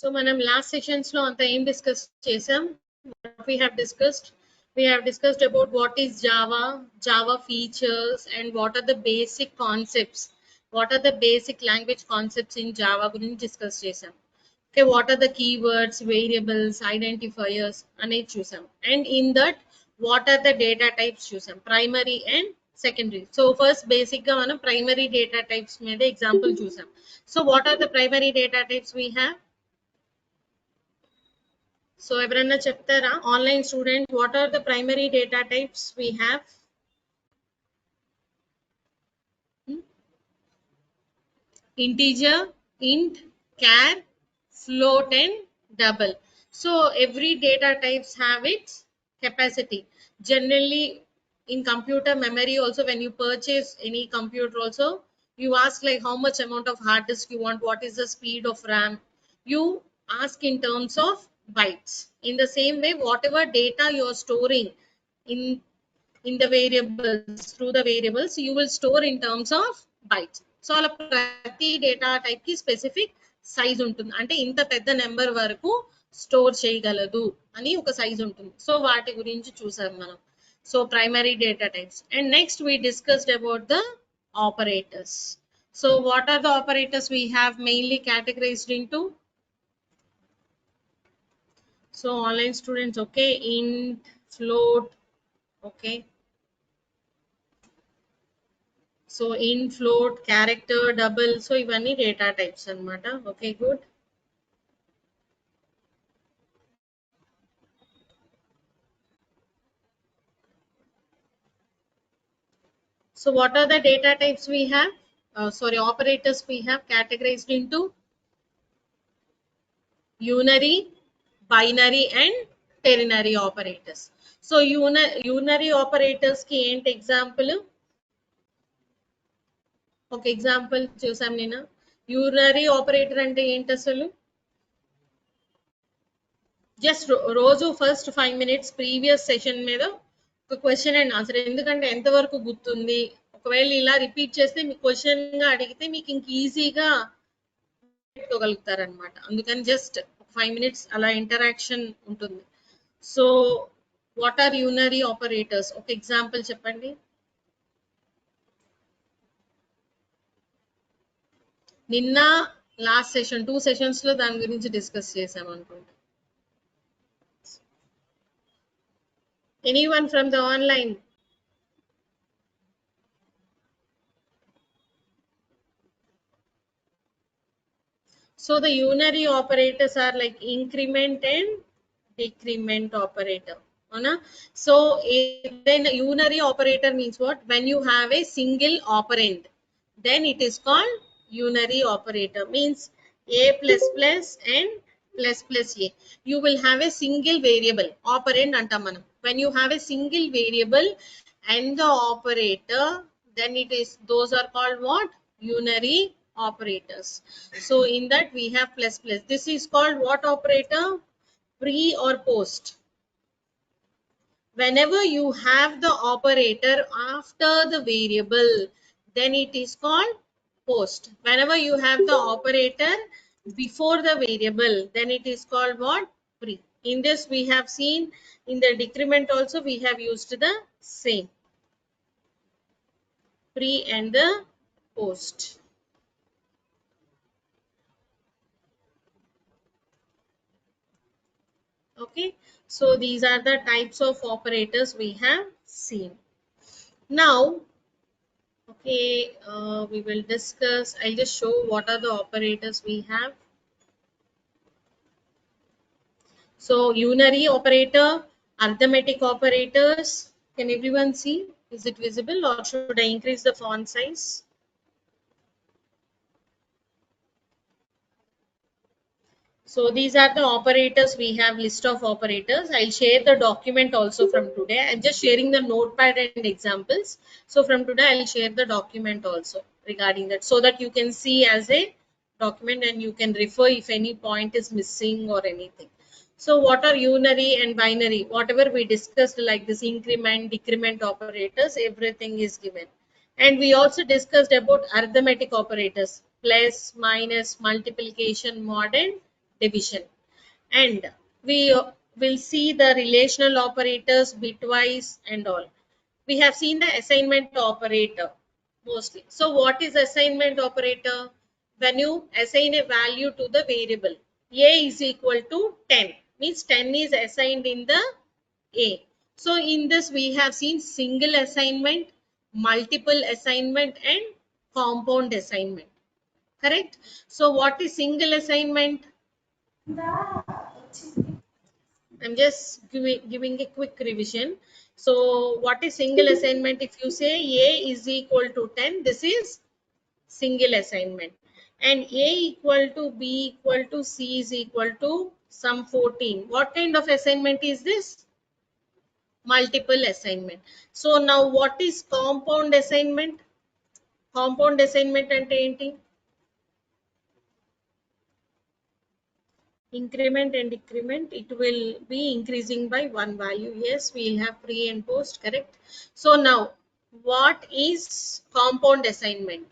So మనం last sessions లో అంతా ఏం డిస్కస్ చేసాం? What we have discussed? We have discussed about what is Java, Java features, and what are the basic concepts. What are the basic language concepts in Java గురించి discuss చేసాం. Okay, what are the keywords, variables, identifiers అనేది చూసాం. And in that, what are the data types చూసాం, primary and secondary. So first basic గా మనం primary data types మీద example చూసాం. So what are the primary data types we have? So ఎవరన్నా చెప్తారా online student, what are the primary data types we have? Integer, int, char, float and double. So every data types have its capacity. Generally in computer memory also, when you purchase any computer also, you ask like how much amount of hard disk you want, what is the speed of RAM. You ask in terms of bytes. In the same way, whatever data you are storing in the variables, through the variables, you will store in terms of bytes. So అలా ప్రతి data type కి specific size ఉంటుంది, అంటే ఇంత పెద్ద number వరకు store చేయగలదు అని ఒక సైజ్ ఉంటుంది. సో వాటి గురించి చూసాం మనం. So primary data types. And next we discussed about the operators. So what are the operators we have mainly categorized into? So online students, okay, int, float, okay. So int, float, character, double. So ఇవన్నీ data types అన్నమాట. Okay, good. So what are the data types we have? Operators we have categorized into unary, binary and ternary operators. So unary operators ki ent example? ఒక example చూసాం నేను. Unary operator అంటే ఏంటి అసలు? Just రోజు first 5 minutes previous session మీద ఒక question and answer. ఎందుకంటే ఎంతవరకు గుర్తుంది, ఒకవేళ ఇలా రిపీట్ చేస్తే మీకు క్వశ్చన్ గా అడిగితే మీకు ఇంక ఈజీగా పెట్టుకోగలుగుతారు అనమాట. అందుకని జస్ట్ 5 minutes అలా ఇంటరాక్షన్ ఉంటుంది. So what are unary operators? ఒక ఎగ్జాంపుల్ చెప్పండి. నిన్న లాస్ట్ సెషన్ 2 సెషన్స్ లో దాని గురించి డిస్కస్ చేసాం అనుకుంటా. Anyone from the online? So the unary operators are like increment and decrement operator. So then unary operator means what? When you have a single operand, then it is called unary operator. Means a plus plus and plus plus a. You will have a single variable operand antam manam. When you have a single variable and the operator, then it is, those are called what? Unary operators. So in that we have plus plus. This is called what operator? Pre or post. Whenever you have the operator after the variable, then it is called post. Whenever you have the operator before the variable, then it is called what? Pre. In this we have seen, in the decrement also we have used the same, pre and the post. Okay, so these are the types of operators we have seen. Now, okay, we will discuss, I'll just show what are the operators we have. So unary operator, arithmetic operators. Can everyone see? Is it visible or should I increase the font size? So these are the operators we have, list of operators. I'll share the document also from today. I'm just sharing the notepad and examples. So from today I'll share the document also regarding that, so that you can see as a document and you can refer if any point is missing or anything. So what are unary and binary? Whatever we discussed, like this increment, decrement operators, everything is given. And we also discussed about arithmetic operators, plus, minus, multiplication, mod and division. And we will see the relational operators bitwise and all. We have seen the assignment operator mostly. So what is assignment operator? When you assign a value to the variable, a is equal to 10, means 10 is assigned in the a. So in this we have seen single assignment, multiple assignment and compound assignment. Correct? So what is single assignment? I'm just giving a quick revision. So what is single assignment? If you say A is equal to 10, this is single assignment. And A equal to B equal to C is equal to some 14. What kind of assignment is this? Multiple assignment. So now what is compound assignment? Compound assignment ante enti? Increment and decrement, it will be increasing by one value. Yes, we will have pre and post, correct? So now what is compound assignment?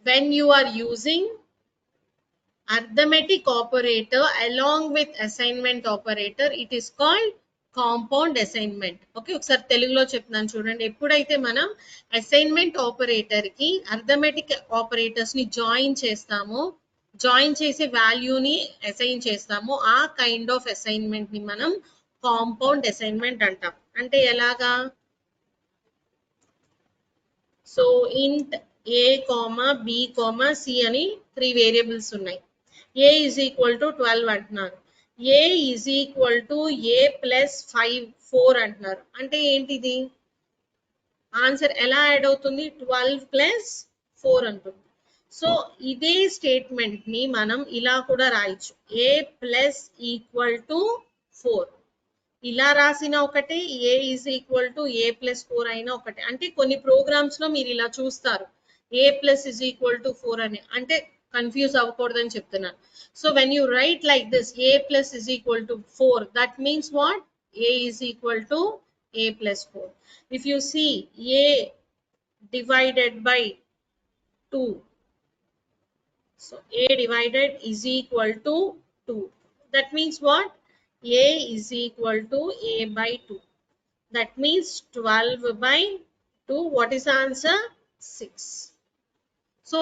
When you are using arithmetic operator along with assignment operator, it is called compound assignment. Okay, ఒకసారి తెలుగులో చెప్తున్నాను చూడండి. ఎప్పుడైతే మనం assignment operator కి arithmetic operators ని join చేస్తామో, join చేసే వాల్యూని అసైన్ చేస్తామో, ఆ కైండ్ ఆఫ్ అసైన్మెంట్ ని మనం కాంపౌండ్ అసైన్మెంట్ అంటాం. అంటే ఎలాగా? సో ఇంట్ A comma B comma C అని 3 వేరియబుల్స్ ఉన్నాయి. ఏ ఈజ్ ఈక్వల్ టు 12 అంటున్నారు. A is equal to A plus 4 అంటున్నారు. అంటే ఏంటిది? ఆన్సర్ ఎలా యాడ్ అవుతుంది? 12 ప్లస్ 4 అంటుంది. సో ఇదే స్టేట్మెంట్ ని మనం ఇలా కూడా రాయొచ్చు, ఏ ప్లస్ ఈక్వల్ టు 4. ఇలా రాసిన ఒకటే, A is equal to A plus 4 అయినా ఒకటే. అంటే కొన్ని ప్రోగ్రామ్స్ లో మీరు ఇలా చూస్తారు, a plus is equal to 4 అని. అంటే కన్ఫ్యూజ్ అవ్వకూడదని చెప్తున్నాను. So when you write like this, a plus is equal to 4, that means what? A is equal to A plus 4. If you see a divided by 2, so a divided is equal to 2. That means what? A is equal to a by 2. That means 12 by 2. What is the answer? 6. So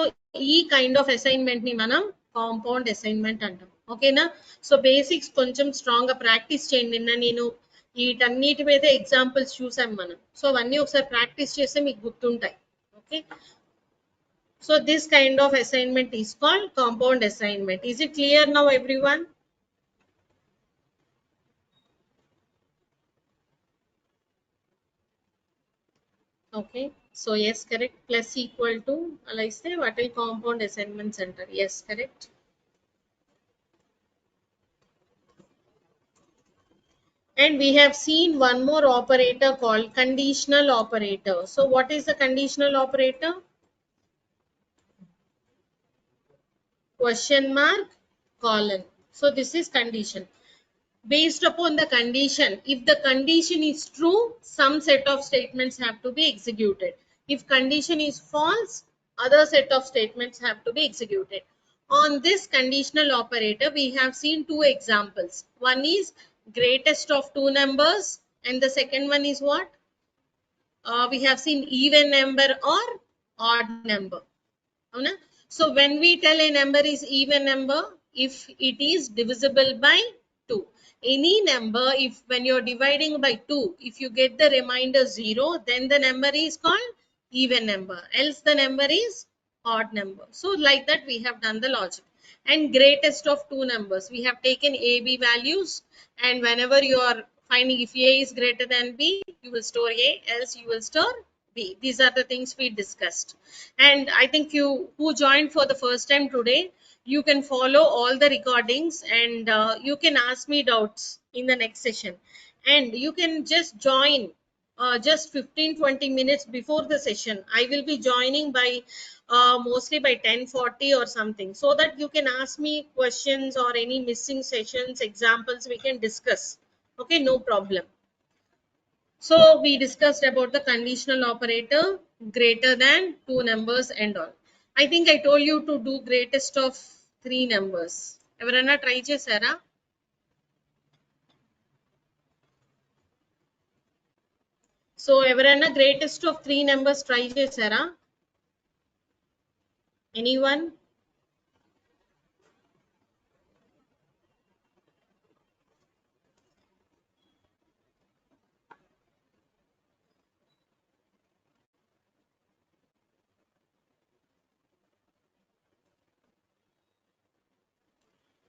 ఈ kind of assignment ని మనం compound assignment అంటాం. ఓకేనా? So basics కొంచెం strong గా practice చేయండి. నిన్న నేను వీటన్నిటి మీద ఎగ్జాంపుల్స్ చూసాం మనం. సో అవన్నీ ఒకసారి ప్రాక్టీస్ చేస్తే మీకు గుర్తుంటాయి. Okay, so this kind of assignment is called compound assignment. Is it clear now, everyone? Okay, so yes, correct. Plus equal to ala iste what will compound assignment center? Yes, correct. And we have seen one more operator called conditional operator. So what is the conditional operator? Question mark, colon. So this is condition. Based upon the condition, if the condition is true, some set of statements have to be executed. If condition is false, other set of statements have to be executed. On this conditional operator, we have seen two examples. One is greatest of two numbers, and the second one is what? We have seen even number or odd number. So when we tell a number is even number, if it is divisible by 2. Any number, if when you're dividing by 2, if you get the remainder 0, then the number is called even number, else the number is odd number. So like that we have done the logic. And greatest of two numbers, we have taken a, b values, and whenever you are finding if a is greater than b, you will store a, else you will store b. These are the things we discussed. And I think you who joined for the first time today, you can follow all the recordings, and you can ask me doubts in the next session. And you can just join just 15-20 minutes before the session. I will be joining by mostly by 10:40 or something, so that you can ask me questions or any missing sessions, examples we can discuss. Okay, no problem. So we discussed about the conditional operator, greater than two numbers and all. I think I told you to do greatest of three numbers. ఎవరైనా try చేశారా? So ఎవరైనా greatest of three numbers try చేశారా? Anyone?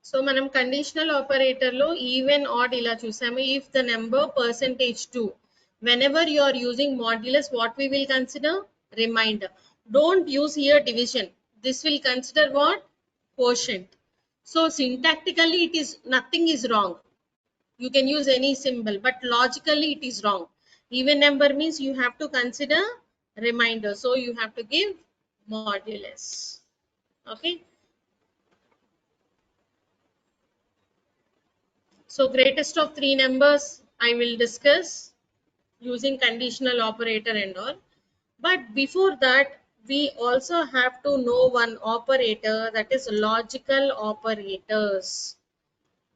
So మనం conditional operator లో even odd ఇలా చూసాము. If the number percentage 2, whenever you are using modulus, what we will consider? Remainder. Don't use here division. This will consider what? Quotient. So syntactically it is nothing is wrong. You can use any symbol, but logically it is wrong. Even number means you have to consider remainder, so you have to give modulus. Okay. So greatest of three numbers I will discuss using conditional operator and all. But before that, we also have to know one operator, that is logical operators.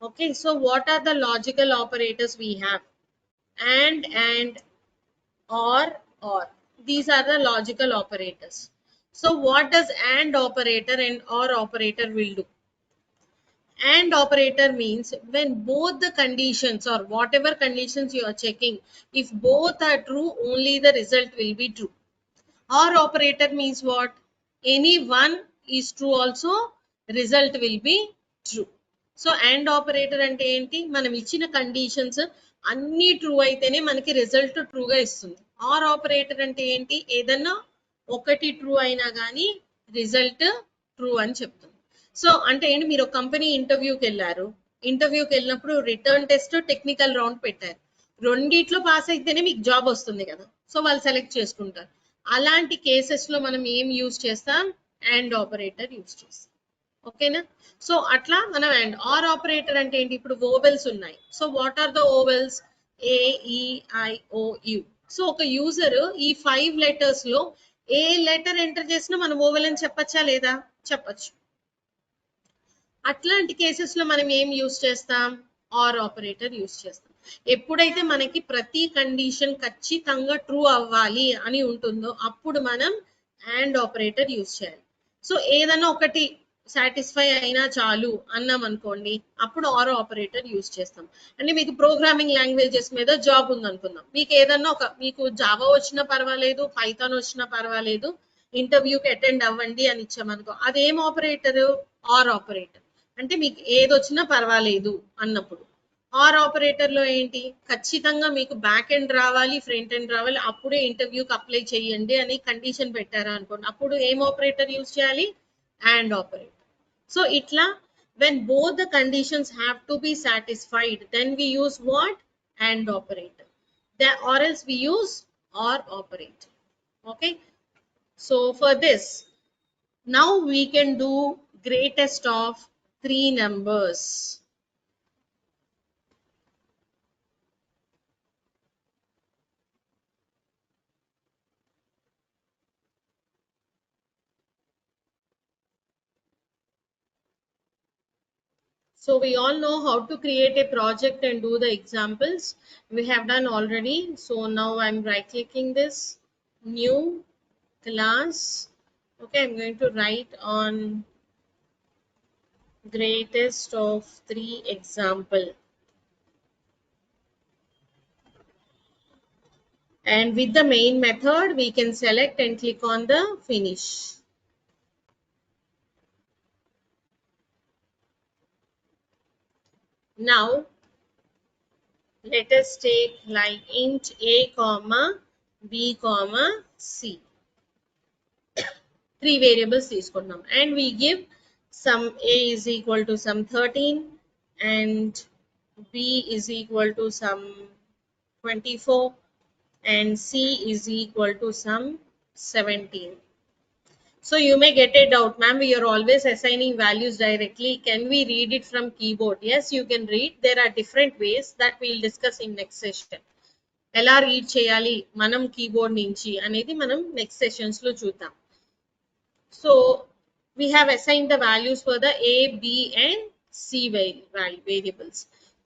Okay, so what are the logical operators we have? And, or. These are the logical operators. So what does and operator and or operator will do? And operator means when both the conditions or whatever conditions you are checking, if both are true, only the result will be true. Or operator means what? Any one is true also, result will be true. So and operator అంటే ఏంటి? మనం ఇచ్చిన conditions అన్ని true అయితేనే మనకి result ట్రూగా ఇస్తుంది. Are operator అంటే ఏంటి? ఏదన్నా ఒకటి ట్రూ అయినా కానీ రిజల్ట్ ట్రూ అని చెప్తుంది. సో అంటే ఏంటి? మీరు ఒక కంపెనీ ఇంటర్వ్యూకి వెళ్ళారు. ఇంటర్వ్యూకి వెళ్ళినప్పుడు రిటర్న్ టెస్ట్, టెక్నికల్ రౌండ్ పెట్టారు. రెండిట్లో పాస్ అయితేనే మీకు జాబ్ వస్తుంది కదా. సో వాళ్ళు సెలెక్ట్ చేసుకుంటారు. అలాంటి కేసెస్ లో మనం ఏం యూజ్ చేస్తాం? అండ్ ఆపరేటర్ యూజ్ చేస్తాం. ఓకేనా? సో అట్లా మనం అండ్ ఆర్ ఆపరేటర్ అంటే ఏంటి? ఇప్పుడు ఓవెల్స్ ఉన్నాయి. So what are the vowels? A, E, I, O, U. So ఒక యూజర్ ఈ 5 లెటర్స్ లో ఏ లెటర్ ఎంటర్ చేసినా మనం ఓవెల్ అని చెప్పచ్చా లేదా? చెప్పచ్చు. అట్లాంటి కేసెస్ లో మనం ఏం యూజ్ చేస్తాం? ఆర్ ఆపరేటర్ యూజ్ చేస్తాం. ఎప్పుడైతే మనకి ప్రతి కండిషన్ ఖచ్చితంగా ట్రూ అవ్వాలి అని ఉంటుందో అప్పుడు మనం అండ్ ఆపరేటర్ యూజ్ చేయాలి. సో ఏదైనా ఒకటి సాటిస్ఫై అయినా చాలు అన్నాం అనుకోండి, అప్పుడు ఆర్ ఆపరేటర్ యూజ్ చేస్తాం. అంటే మీకు ప్రోగ్రామింగ్ లాంగ్వేజెస్ మీద జాబ్ ఉంది అనుకుందాం. మీకు ఏదన్నా మీకు జావా వచ్చినా పర్వాలేదు, పైథాన్ వచ్చినా పర్వాలేదు, ఇంటర్వ్యూకి అటెండ్ అవ్వండి అని ఇచ్చామనుకో, అదేం ఆపరేటర్? Are operator. అంటే మీకు ఏది వచ్చినా పర్వాలేదు అన్నప్పుడు. ఆర్ ఆపరేటర్ లో ఏంటి? ఖచ్చితంగా మీకు బ్యాక్ ఎండ్ రావాలి, ఫ్రంట్ ఎండ్ రావాలి, అప్పుడే ఇంటర్వ్యూకి అప్లై చేయండి అని కండిషన్ పెట్టారా అనుకోండి, అప్పుడు ఏం ఆపరేటర్ యూజ్ చేయాలి? And operator. సో ఇట్లా when both the conditions have to be satisfied, then we use what? And operator. Or else we use or operator. Okay. So for this, now we can do greatest of three numbers. So we all know how to create a project and do the examples. We have done already. So now I'm right clicking this, new class. Okay, I'm going to write on greatest of three example. And with the main method, we can select and click on the finish. Now, let us take like int a comma b comma c. 3 variables తీసుకున్నాం. And we give some a is equal to some 13 and b is equal to some 24 and c is equal to some 17. So you may get a doubt, ma'am, we are always assigning values directly. Can we read it from keyboard? Yes, you can read. There are different ways that we'll discuss in next session. ఎలా read చేయాలి మనం keyboard నుంచి అనేది మనం next sessions లో చూద్దాం. So we have assigned the values for the a, b and c variables.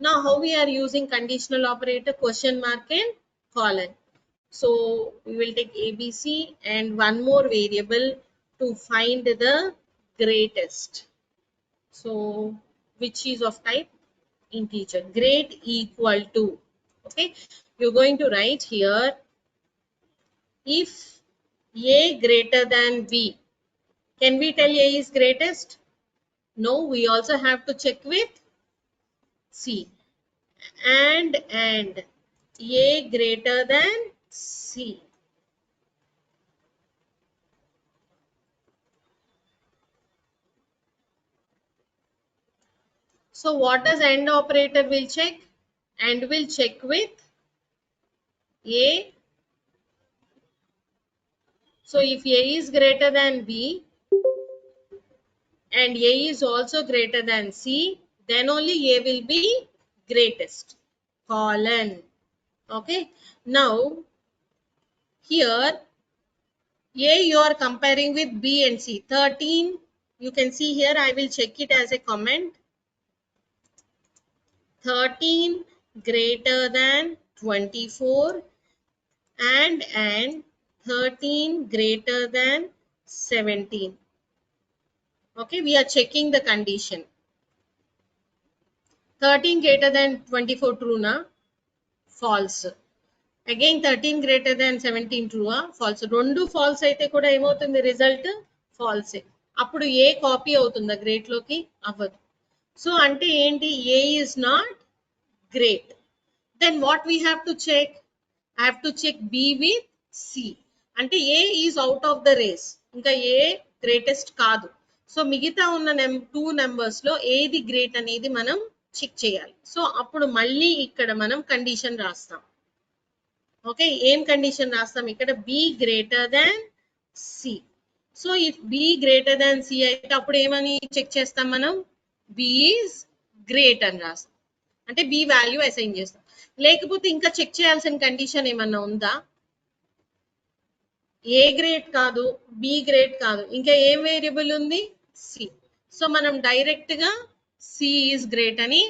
Now how we are using conditional operator, question mark and colon. So we will take ABC and one more variable to find the greatest. So which is of type integer. Great equal to, okay, you're going to write here if a greater than b. Can we tell a is greatest? No, we also have to check with c. And a greater than c. So what does AND operator will check? AND will check with a. So if a is greater than b and a is also greater than c, then only a will be greatest. Colon. Okay. Now here a you are comparing with b and c. 13, you can see here, I will check it as a comment. 13 greater than 24 and 13 greater than 17. Okay, we are checking the condition. 13 greater than 24 true na? False. Again 13 greater than 17 true ఆ? False. రెండు false అయితే కూడా ఏమవుతుంది result false. అప్పుడు a copy అవుతుందా great లోకి? అవ్వదు. So అంటే ఏంటి? ఏ is not great. Then what we have to check? I have to check B with C. అంటే A is out of the race. ఇంకా A greatest కాదు. సో మిగతా ఉన్న 2 నెంబర్స్ లో ఏది గ్రేట్ అనేది మనం చెక్ చేయాలి. సో అప్పుడు మళ్ళీ ఇక్కడ మనం కండిషన్ రాస్తాం. ఓకే, ఏం కండిషన్ రాస్తాం ఇక్కడ? B greater than C. So if B greater than C అయితే అప్పుడు ఏమని చెక్ చేస్తాం మనం? B is great అని రాస్తాం. అంటే B వాల్యూ అసైన్ చేస్తాం. లేకపోతే ఇంకా చెక్ చేయాల్సిన కండిషన్ ఏమన్నా ఉందా? ఏ గ్రేట్ కాదు, బి గ్రేట్ కాదు, ఇంకా ఏం వేరియబుల్ ఉంది? సి. సో మనం డైరెక్ట్ గా సి ఈజ్ గ్రేట్ అని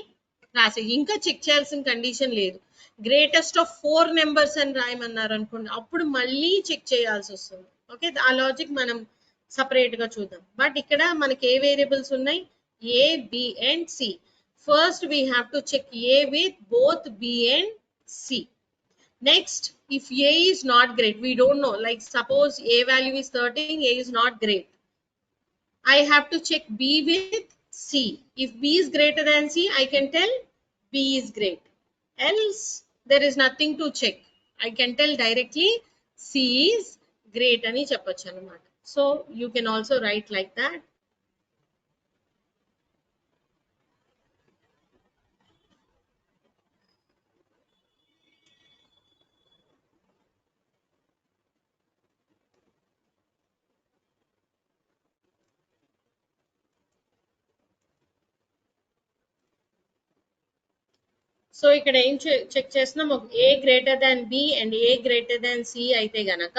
రాసే, ఇంకా చెక్ చేయాల్సిన కండిషన్ లేదు. గ్రేటెస్ట్ ఆఫ్ 4 నెంబర్స్ అని రాయమన్నారు అనుకోండి, అప్పుడు మళ్ళీ చెక్ చేయాల్సి వస్తుంది. ఓకే, ఆ లాజిక్ మనం సపరేట్ గా చూద్దాం. బట్ ఇక్కడ మనకి ఏ వేరియబుల్స్ ఉన్నాయి? A, B and C. First we have to check A with both B and C. Next, if A is not great, we don't know, like suppose A value is 13, A is not great. I have to check B with C. If B is greater than C, I can tell B is great. Else, there is nothing to check. I can tell directly C is great ani cheppochu anamata. So you can also write like that. So ఇక్కడ ఏం check చేస్తున్నాం? A greater than B and A greater than C అయితే గనక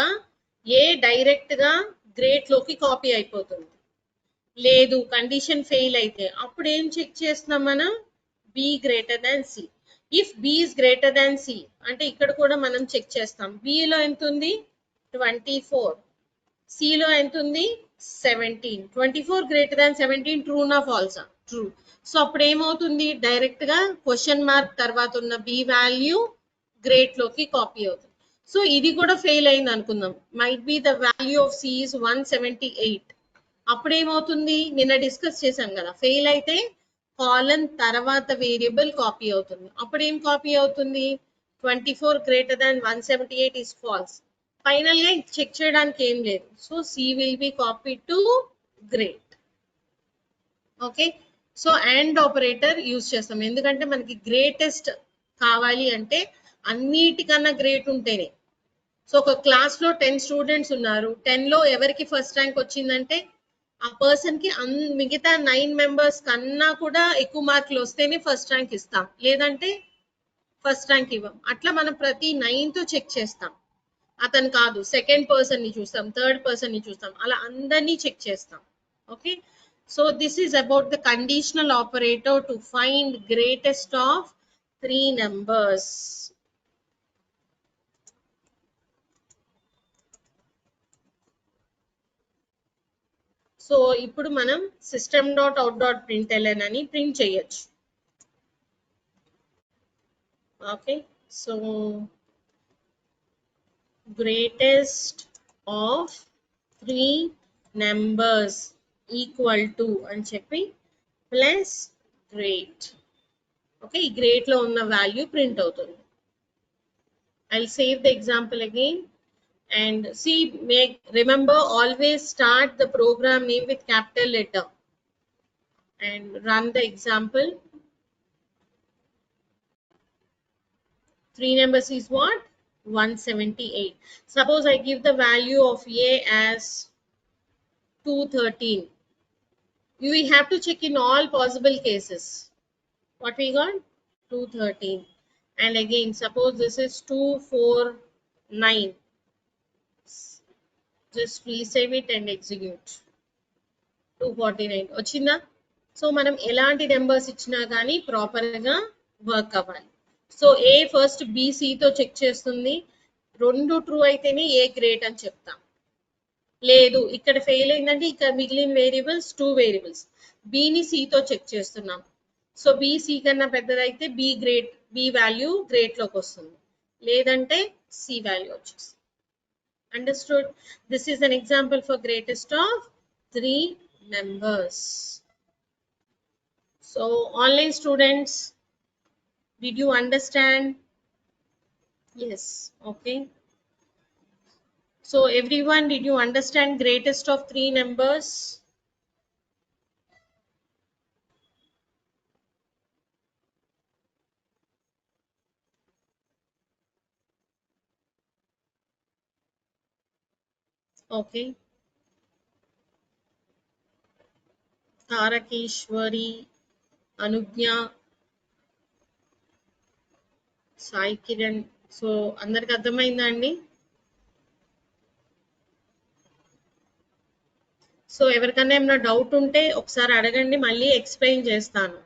A direct గా great లోకి copy అయిపోతుంది. లేదు, condition fail అయితే అప్పుడు ఏం చెక్ చేస్తున్నాం మనం? B greater than c. If b is greater than c అంటే ఇక్కడ కూడా మనం చెక్ చేస్తాం. బిలో ఎంత ఉంది? 24. సిలో ఎంత ఉంది? 17. 24 గ్రేటర్ దాన్ 17 ట్రూ నా ఫాల్సా? ట్రూ. సో అప్పుడు ఏమవుతుంది? డైరెక్ట్ గా క్వశ్చన్ మార్క్ తర్వాత ఉన్న బి వాల్యూ గ్రేట్ లోకి కాపీ అవుతుంది. సో ఇది కూడా ఫెయిల్ అయింది అనుకుందాం. Might be the value of c is 178. అప్పుడు ఏమవుతుంది? నిన్న డిస్కస్ చేశాం కదా, ఫెయిల్ అయితే కాలన్ తర్వాత వేరియబుల్ కాపీ అవుతుంది. అప్పుడు ఏం కాపీ అవుతుంది? 24 గ్రేటర్ దాన్ 178 ఇస్ ఫాల్స్. ఫైనల్ గా చెక్ చేయడానికి ఏం లేదు. So c will be copy to great. Okay, so and operator use చేస్తాం. ఎందుకంటే మనకి గ్రేటెస్ట్ కావాలి అంటే అన్నిటికన్నా గ్రేట్ ఉంటేనే. సో ఒక క్లాస్ లో 10 స్టూడెంట్స్ ఉన్నారు, 10 లో ఎవరికి ఫస్ట్ ర్యాంక్ వచ్చిందంటే ఆ పర్సన్ కి మిగతా 9 మెంబర్స్ కన్నా కూడా ఎక్కువ మార్కులు వస్తేనే ఫస్ట్ ర్యాంక్ ఇస్తాం, లేదంటే ఫస్ట్ ర్యాంక్ ఇవ్వం. అట్లా మనం ప్రతి 9తో చెక్ చేస్తాం. అతను కాదు, సెకండ్ పర్సన్ ని చూస్తాం, థర్డ్ పర్సన్ ని చూస్తాం, అలా అందరినీ చెక్ చేస్తాం. Okay, so this is about the conditional operator to find greatest of 3 numbers. So ఇప్పుడు మనం system dot out dot println అని ప్రింట్ చేయొచ్చు. Okay, so greatest of 3 numbers equal to అని చెప్పి ప్లస్ గ్రేట్. ఓకే, ఈ great లో ఉన్న value print అవుతుంది. I'll save the example again and see, make remember always start the program name with capital letter and run the example. 3 numbers is what? 178. Suppose I give the value of a as 213. You will have to check in all possible cases. What we got? 213. And again, suppose this is 249. Just resave it and execute. 249 వచ్చిందా? So మనం ఎలాంటి numbers ఇచ్చినా కానీ proper గా work అవ్వాలి. So ఏ first తో check చేస్తుంది, 2 true అయితేనే ఏ గ్రేట్ అని చెప్తాం. లేదు ఇక్కడ ఫెయిల్ అయిందంటే ఇక్కడ మిగిలిన వేరియబుల్స్ 2 వేరియబుల్స్, బిని తో చెక్ చేస్తున్నాం. సో బి సి కన్నా పెద్దదైతే బి వాల్యూ గ్రేట్ లోకి వస్తుంది, లేదంటే సి వాల్యూ వచ్చేస్తుంది. Understood? This is an example for greatest of 3 numbers. So online students, did you understand? Yes. Okay, so everyone, did you understand greatest of 3 numbers? Okay, Tarakeshwari, Anugnya, Sai Kiran. So అందరికి అర్థమైందా అండి? So ఎవరికైనా ఏమైనా doubt ఉంటే ఒకసారి అడగండి, మళ్ళీ explain చేస్తాను.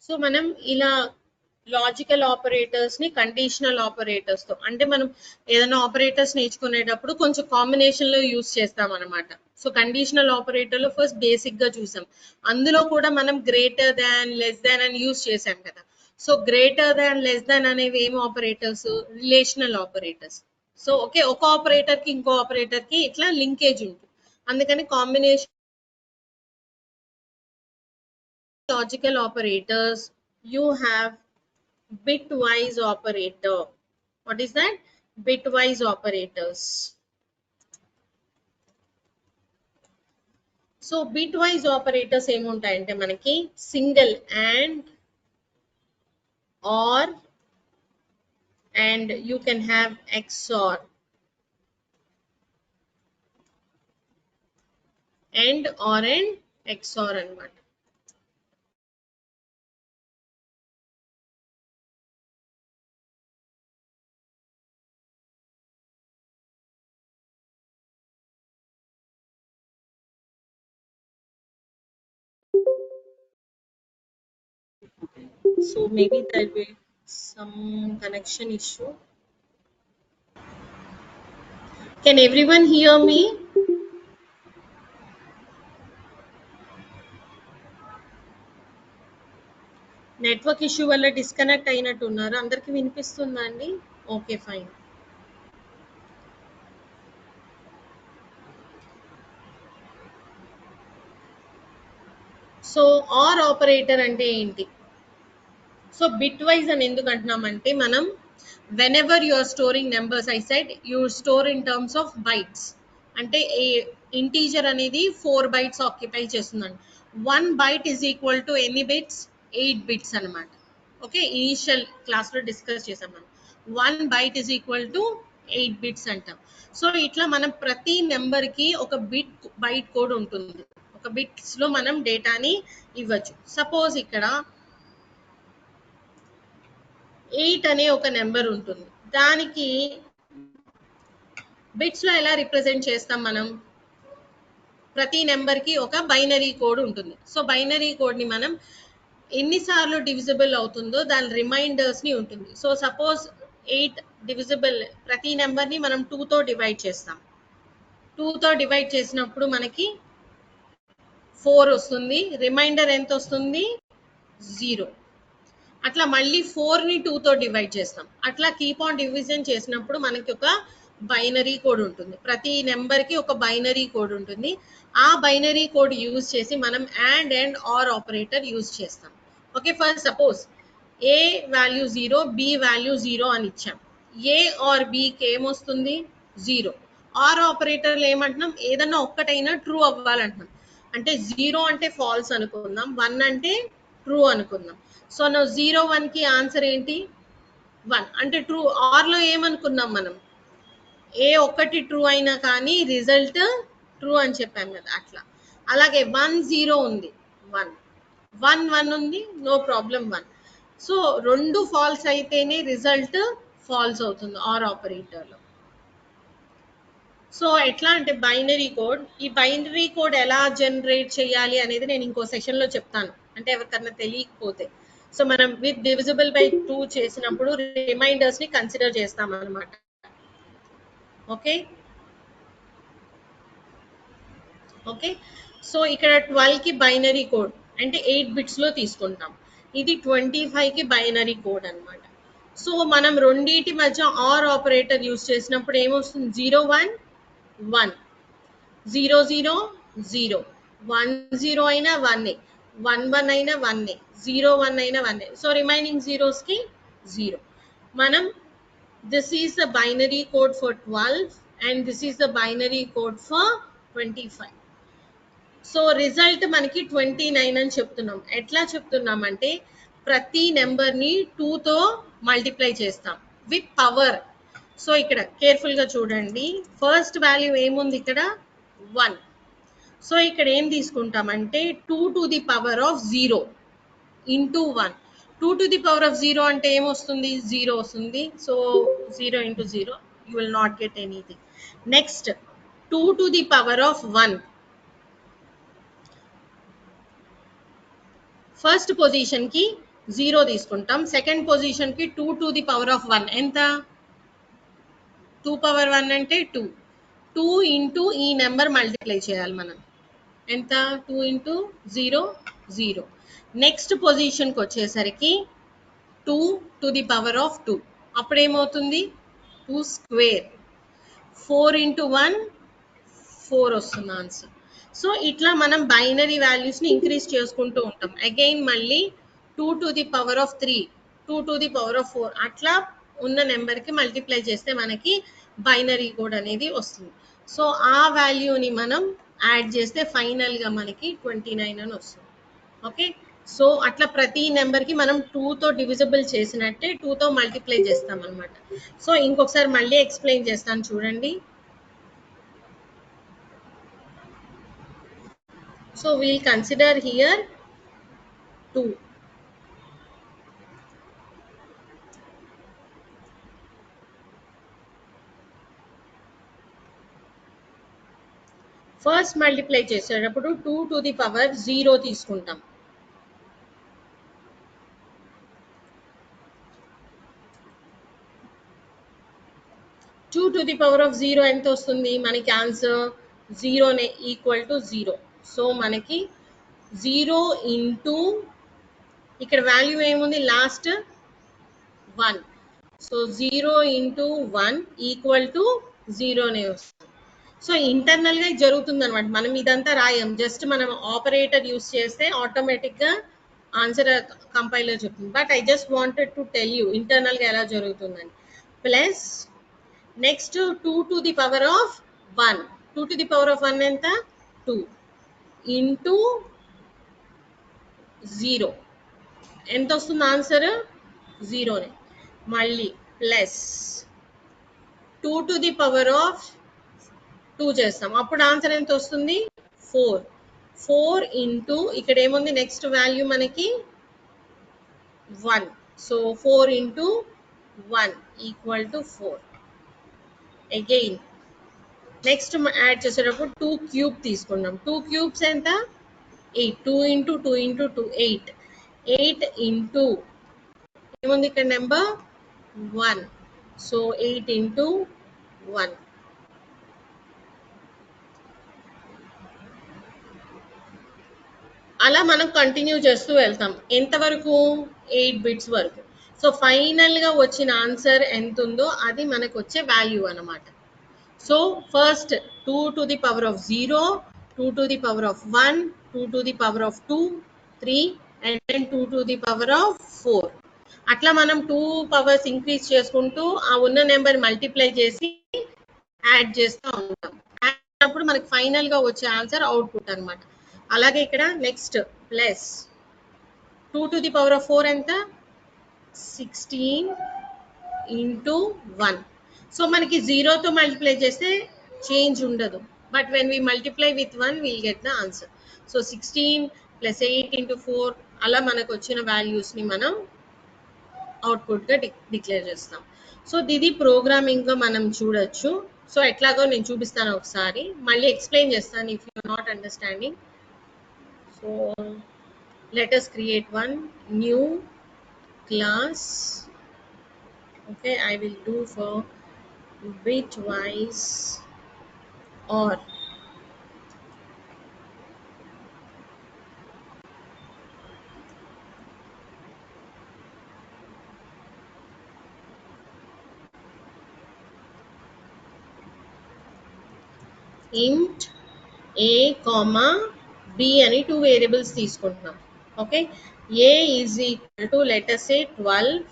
సో మనం ఇలా లాజికల్ ఆపరేటర్స్ ని కండిషనల్ ఆపరేటర్స్ తో, అంటే మనం ఏదైనా ఆపరేటర్స్ నేర్చుకునేటప్పుడు కొంచెం కాంబినేషన్ లో యూస్ చేస్తాం అనమాట. సో కండిషనల్ ఆపరేటర్ లో ఫస్ట్ బేసిక్ గా చూసాం, అందులో కూడా మనం గ్రేటర్ దాన్, లెస్ దాన్ అని యూస్ చేసాం కదా. So greater than, less than అనేవి ఏం operators? Relational operators. So okay, ఒక ఆపరేటర్ కి ఇంకో ఆపరేటర్ కి ఇట్లా లింకేజ్ ఉంటుంది, అందుకని combination logical operators you have bitwise operator. What is that? Bitwise operators. So bitwise operators ఏముంటాయంటే మనకి single and you can have XOR and XOR అన్నమాట. So maybe there will be some connection issue. Can everyone hear me? Network issue వల్ల disconnect అయినట్టు ఉన్నారు. అందరికి వినిపిస్తుందా అండి? Okay, fine. So or operator అంటే ఏంటి? సో బిట్ వైజ్ అని ఎందుకు అంటున్నామంటే మనం whenever you are storing numbers I said you store in terms of bytes. అంటే ఇంటీజర్ అనేది 4 బైట్స్ ఆక్యుపై చేస్తుందండి. 1 బైట్ ఈజ్ ఈక్వల్ టు ఎన్ని బిట్స్? 8 బిట్స్ అనమాట. ఓకే, ఇనిషియల్ క్లాస్లో డిస్కస్ చేసాం మనం. 1 byte is equal to 8 bits అంటాం. సో ఇట్లా మనం ప్రతి నెంబర్కి ఒక బైట్ కోడ్ ఉంటుంది. ఒక బిట్స్లో మనం డేటాని ఇవ్వచ్చు. సపోజ్ ఇక్కడ 8 అనే ఒక నెంబర్ ఉంటుంది. దానికి బిట్స్ లో ఎలా రిప్రజెంట్ చేస్తాం మనం? ప్రతి నెంబర్ కి ఒక బైనరీ కోడ్ ఉంటుంది. సో బైనరీ కోడ్ ని మనం ఎన్నిసార్లు డివిజిబుల్ అవుతుందో దాని రిమైండర్స్ ని ఉంటుంది. సో సపోజ్ 8 డివిజిబుల్, ప్రతి నెంబర్ ని మనం 2 తో డివైడ్ చేస్తాం. 2 తో డివైడ్ చేసినప్పుడు మనకి 4 వస్తుంది. రిమైండర్ ఎంత వస్తుంది? 0. అట్లా మళ్ళీ 4ని 2 తో డివైడ్ చేస్తాం. అట్లా కీప్ ఆన్ డివిజన్ చేసినప్పుడు మనకి ఒక బైనరీ కోడ్ ఉంటుంది. ప్రతి నెంబర్కి ఒక బైనరీ కోడ్ ఉంటుంది. ఆ బైనరీ కోడ్ యూజ్ చేసి మనం and and or operator use చేస్తాం. Okay, first suppose a value 0, b value 0 అని ఇచ్చాం. ఏ ఆర్ బికి ఏమొస్తుంది? 0. ఆర్ ఆపరేటర్లు ఏమంటున్నాం? ఏదన్నా ఒక్కటైనా ట్రూ అవ్వాలంటున్నాం. అంటే 0 అంటే ఫాల్స్ అనుకుందాం, 1 అంటే ట్రూ అనుకుందాం. సో నా 0, 1కి ఆన్సర్ ఏంటి? 1 అంటే ట్రూ. ఆర్లో ఏమనుకున్నాం మనం? ఏ ఒక్కటి ట్రూ అయినా కానీ రిజల్ట్ ట్రూ అని చెప్పాం కదా, అట్లా. అలాగే 1, 0 ఉంది, 1, 1, 1 ఉంది, నో ప్రాబ్లం 1. సో 2 ఫాల్స్ అయితేనే రిజల్ట్ ఫాల్స్ అవుతుంది ఆర్ ఆపరేటర్లో. సో ఎట్లా అంటే బైనరీ కోడ్, ఈ బైనరీ కోడ్ ఎలా జనరేట్ చేయాలి అనేది నేను ఇంకో సెషన్లో చెప్తాను, అంటే ఎవరికన్నా తెలియకపోతే. సో మనం విత్ డివిజిబుల్ బై 2 చేసినప్పుడు రిమైండర్స్ ని కన్సిడర్ చేస్తాం అనమాట. ఓకే ఓకే సో ఇక్కడ 12కి బైనరీ కోడ్ అంటే 8 బిట్స్లో తీసుకుంటాం. ఇది 25కి బైనరీ కోడ్ అనమాట. సో మనం రెండింటి మధ్య ఆర్ ఆపరేటర్ యూజ్ చేసినప్పుడు ఏమొస్తుంది? 0, 1, 1, 0, 0, 0, 1, 0 అయినా 1, 1, 1 అయినా 1, 0, 1 అయినా 1. సో రిమైనింగ్ జీరోస్కి 0. మనం this is the binary code for 12 and this is the binary code for 25. So result మనకి 29 అని చెప్తున్నాం. ఎట్లా చెప్తున్నాం అంటే ప్రతి నెంబర్ని 2తో మల్టిప్లై చేస్తాం విత్ పవర్. సో ఇక్కడ కేర్ఫుల్గా చూడండి, ఫస్ట్ వాల్యూ ఏముంది ఇక్కడ? 1. సో ఇక్కడ ఏం తీసుకుంటామంటే 2 to the power of 0 into 1. 2 to the power of 0 అంటే ఏమొస్తుంది? 0 వస్తుంది. So 0 into 0, you will not get anything. Next 2 to the power of 1. First పొజిషన్కి 0 తీసుకుంటాం, సెకండ్ పొజిషన్కి 2 to the power of 1. ఎంత? 2 power 1 అంటే 2. 2 into ఈ నెంబర్ మల్టిప్లై చేయాలి మనం. ఎంత? 2 into 0, 0. నెక్స్ట్ పొజిషన్కి వచ్చేసరికి 2 to the power of 2. అప్పుడు ఏమవుతుంది? 2 స్క్వేర్. 4 into 1, 4 వస్తుంది ఆన్సర్. సో ఇట్లా మనం బైనరీ వాల్యూస్ని ఇంక్రీజ్ చేసుకుంటూ ఉంటాం. అగైన్ మళ్ళీ 2 to the power of 3, 2 to the power of 4, అట్లా ఉన్న నెంబర్కి మల్టిప్లై చేస్తే మనకి బైనరీ కోడ్ అనేది వస్తుంది. సో ఆ వాల్యూని మనం యాడ్ చేస్తే ఫైనల్గా మనకి 29 అని వస్తుంది. ఓకే, సో అట్లా ప్రతి నెంబర్కి మనం 2తో డివిజిబుల్ చేసినట్టే 2తో మల్టిప్లై చేస్తాం అనమాట. సో ఇంకొకసారి మళ్ళీ ఎక్స్ప్లెయిన్ చేస్తాను చూడండి. So we'll consider here 2. First multiply చేసేటప్పుడు 2 to the power 0 తీసుకుంటాం. Two to the power of 0 ఎంత వస్తుంది మనకి? Answer 0 equal to 0. సో మనకి 0 ఇంటూ ఇక్కడ వాల్యూ ఏముంది? Last 1. So 0 into 1 equal to 0 వస్తుంది. సో ఇంటర్నల్ గా జరుగుతుంది అనమాట. మనం ఇదంతా రాయం, జస్ట్ మనం ఆపరేటర్ యూస్ చేస్తే ఆటోమేటిక్ గా ఆన్సర్ కంపైలర్ చెప్తుంది. But I just wanted to tell you internal గా ఎలా జరుగుతుందని. Plus next 2 to the power of 1. 2 to the power of 1 ఎంత? 2 ఇంటూ 0 ఎంత వస్తుంది ఆన్సర్? 0నే. మళ్ళీ plus 2 to the power of 2 చేస్తాం, అప్పుడు ఆన్సర్ ఎంత వస్తుంది? 4. 4 ఇంటూ ఇక్కడ ఏముంది నెక్స్ట్ వాల్యూ మనకి 1. So 4 into 1 equal to 4. Again next add చేసేటప్పుడు 2 క్యూబ్ తీసుకున్నాం. 2 క్యూబ్స్ ఎంత? 8. 2 ఇంటూ 2 ఇంటూ 2 8. 8 ఇంటూ ఏముంది ఇక్కడ నెంబర్ 1. So 8 into 1. అలా మనం కంటిన్యూ చేస్తూ వెళ్తాం ఎంతవరకు? 8 బిట్స్ వరకు. సో ఫైనల్ గా వచ్చిన ఆన్సర్ ఎంత ఉందో అది మనకు వచ్చే వాల్యూ అన్నమాట. So first 2 to the power of 0, 2 to the power of 1, 2 to the power of 2, 3 and then 2 to the power of 4. అట్లా మనం 2 పవర్స్ ఇంక్రీజ్ చేసుకుంటూ ఆ ఉన్న నెంబర్ మల్టిప్లై చేసి యాడ్ చేస్తూ ఉంటాం. అప్పుడు మనకి ఫైనల్ గా వచ్చే ఆన్సర్ అవుట్పుట్ అన్నమాట. అలాగే ఇక్కడ next plus 2 to the power of 4 ఎంత? 16 ఇంటూ 1. సో మనకి 0తో మల్టిప్లై చేస్తే చేంజ్ ఉండదు, but when we multiply with 1 will get the answer. So 16 plus 8 into 4 అలా మనకు వచ్చిన వాల్యూస్ని మనం అవుట్పుట్గా డిక్లేర్ చేస్తాం. సో ఇది ప్రోగ్రామింగ్గా మనం చూడొచ్చు. సో ఎట్లాగో నేను చూపిస్తాను ఒకసారి, మళ్ళీ ఎక్స్ప్లెయిన్ చేస్తాను if you are not understanding. So let us create one new class. Okay, I will do for bitwise or int a comma b అని 2 వేరియబుల్స్ తీసుకుంటున్నాం. Okay, a is equal to let us say 12.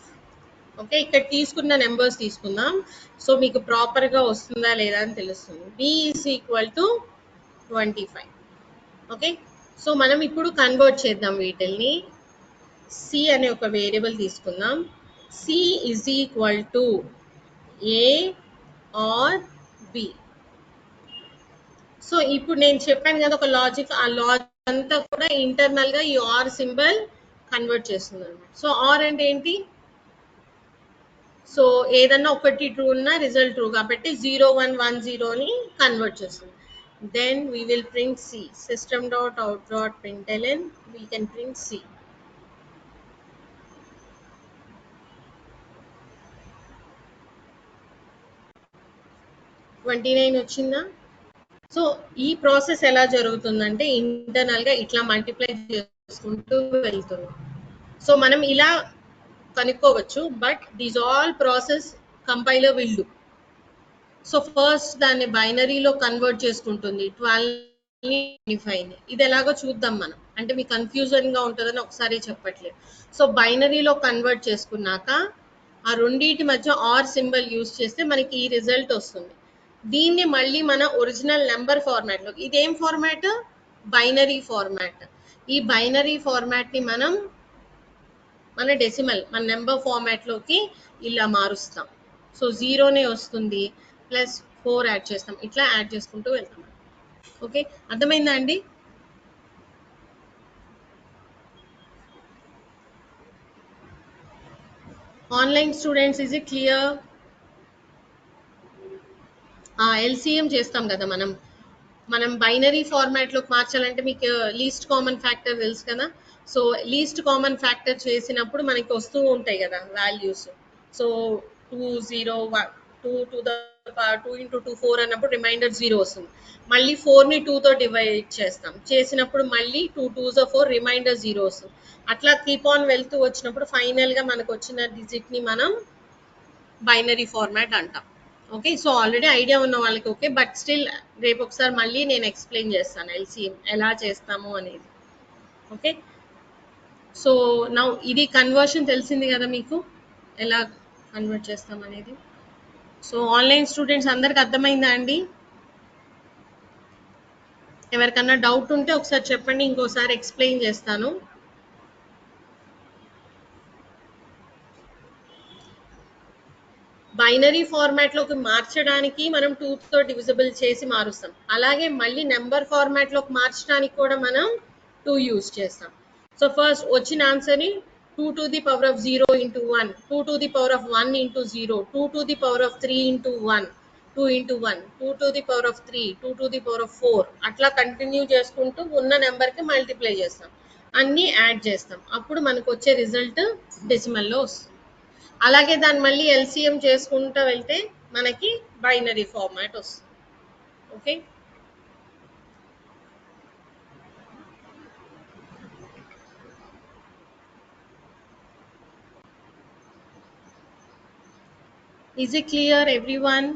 Okay, ఇక్కడ తీసుకున్న numbers తీసుకుందాం, so మీకు proper గా వస్తుందా లేదా అని తెలుస్తుంది. b is equal to 25. Okay, so మనం ఇప్పుడు కన్వర్ట్ చేద్దాం వీటిల్ని. c అనే ఒక వేరియబుల్ తీసుకుందాం. c is equal to a or b. So ఇప్పుడు నేను చెప్పాను కదా ఒక లాజిక్, ఆ లాజిక్ అంతా కూడా ఇంటర్నల్ గా ఈ ఆర్ సింబల్ కన్వర్ట్ చేస్తుంది అనమాట. సో ఆర్ అంటే ఏంటి? సో ఏదన్నా ఒకటి ట్రూ ఉన్నా రిజల్ట్ ట్రూ కాబట్టి 0 1 1 0ని కన్వర్ట్ చేస్తుంది. Then we will print c. System dot out dot println we can print c. $29 వచ్చిందా? సో ఈ ప్రాసెస్ ఎలా జరుగుతుందంటే ఇంటర్నల్ గా ఇట్లా మల్టిప్లై చేసుకుంటూ వెళ్తుంది. సో మనం ఇలా కనుక్కోవచ్చు, but these all process compiler will do. So first దాన్ని బైనరీలో కన్వర్ట్ చేసుకుంటుంది 12 ఇది ఎలాగో చూద్దాం మనం, అంటే మీకు కన్ఫ్యూజన్ గా ఉంటుందని ఒకసారి చెప్పట్లేదు. సో బైనరీలో కన్వర్ట్ చేసుకున్నాక ఆ రెండింటి మధ్య ఆర్ సింబల్ యూజ్ చేస్తే మనకి ఈ రిజల్ట్ వస్తుంది. దీన్ని మళ్ళీ మన ఒరిజినల్ నెంబర్ ఫార్మాట్ లో, ఇదేం ఫార్మాట్? Binary format. ఈ బైనరీ ఫార్మాట్ ని మనం మన డెసిమల్, మన నెంబర్ ఫార్మాట్ లోకి ఇలా మారుస్తాం. సో 0నే వస్తుంది, ప్లస్ 4 యాడ్ చేస్తాం, ఇట్లా యాడ్ చేసుకుంటూ వెళ్తాం. ఓకే, అర్థమైందా అండి? Online students, is it clear? LCM చేస్తాం కదా మనం బైనరీ ఫార్మాట్ లోకి మార్చాలంటే మీకు లీస్ట్ కామన్ ఫ్యాక్టర్ తెలుసు కదా. సో లీస్ట్ కామన్ ఫ్యాక్టర్ చేసినప్పుడు మనకి వస్తూ ఉంటాయి కదా వాల్యూస్. సో 2 0 1 2 ఇంటూ 2 4 అన్నప్పుడు రిమైండర్ 0 వస్తుంది. మళ్ళీ 4ని 2తో డివైడ్ చేస్తాం, చేసినప్పుడు మళ్ళీ 2 2s 4 రిమైండర్ 0 వస్తుంది. అట్లా కీప్ ఆన్ వెళ్తూ వచ్చినప్పుడు ఫైనల్ గా మనకు వచ్చిన డిజిట్ ని మనం బైనరీ ఫార్మాట్ అంటాం. ఓకే. సో ఆల్రెడీ ఐడియా ఉన్న వాళ్ళకి ఓకే. బట్ స్టిల్ రేపు ఒకసారి మళ్ళీ నేను ఎక్స్ప్లెయిన్ చేస్తాను ఎల్సిఎం ఎలా చేస్తాము అనేది. ఓకే. సో నౌ ఇది కన్వర్షన్ తెలిసింది కదా మీకు, ఎలా కన్వర్ట్ చేస్తాం అనేది. సో ఆన్లైన్ స్టూడెంట్స్ అందరికి అర్థమైందా అండి? ఎవరికన్నా డౌట్ ఉంటే ఒకసారి చెప్పండి, ఇంకోసారి ఎక్స్ప్లెయిన్ చేస్తాను. బైనరీ ఫార్మాట్ లోకి మార్చడానికి మనం 2 తో డివిజిబుల్ చేసి మారుస్తాం. అలాగే మళ్ళీ నెంబర్ ఫార్మాట్ లోకి మార్చడానికి కూడా మనం 2 యూజ్ చేస్తాం. సో ఫస్ట్ వచ్చిన ఆన్సర్ ని 2 to the power of 0 into 1, 2 to the power of 1 into 0, 2 to the power of 3 into 1, 2 into 1, 2 to the power of 3, 2 to the power of 4, అట్లా కంటిన్యూ చేసుకుంటూ ఉన్న నెంబర్ కి మల్టిప్లై చేస్తాం, అన్ని add చేస్తాం. అప్పుడు మనకు వచ్చే రిజల్ట్ డెసిమల్ లో వస్తుంది. అలాగే దాన్ని మళ్ళీ ఎల్సిఎం చేసుకుంటూ వెళ్తే మనకి బైనరీ ఫార్మాట్ వస్తుంది. Okay. Is it clear everyone?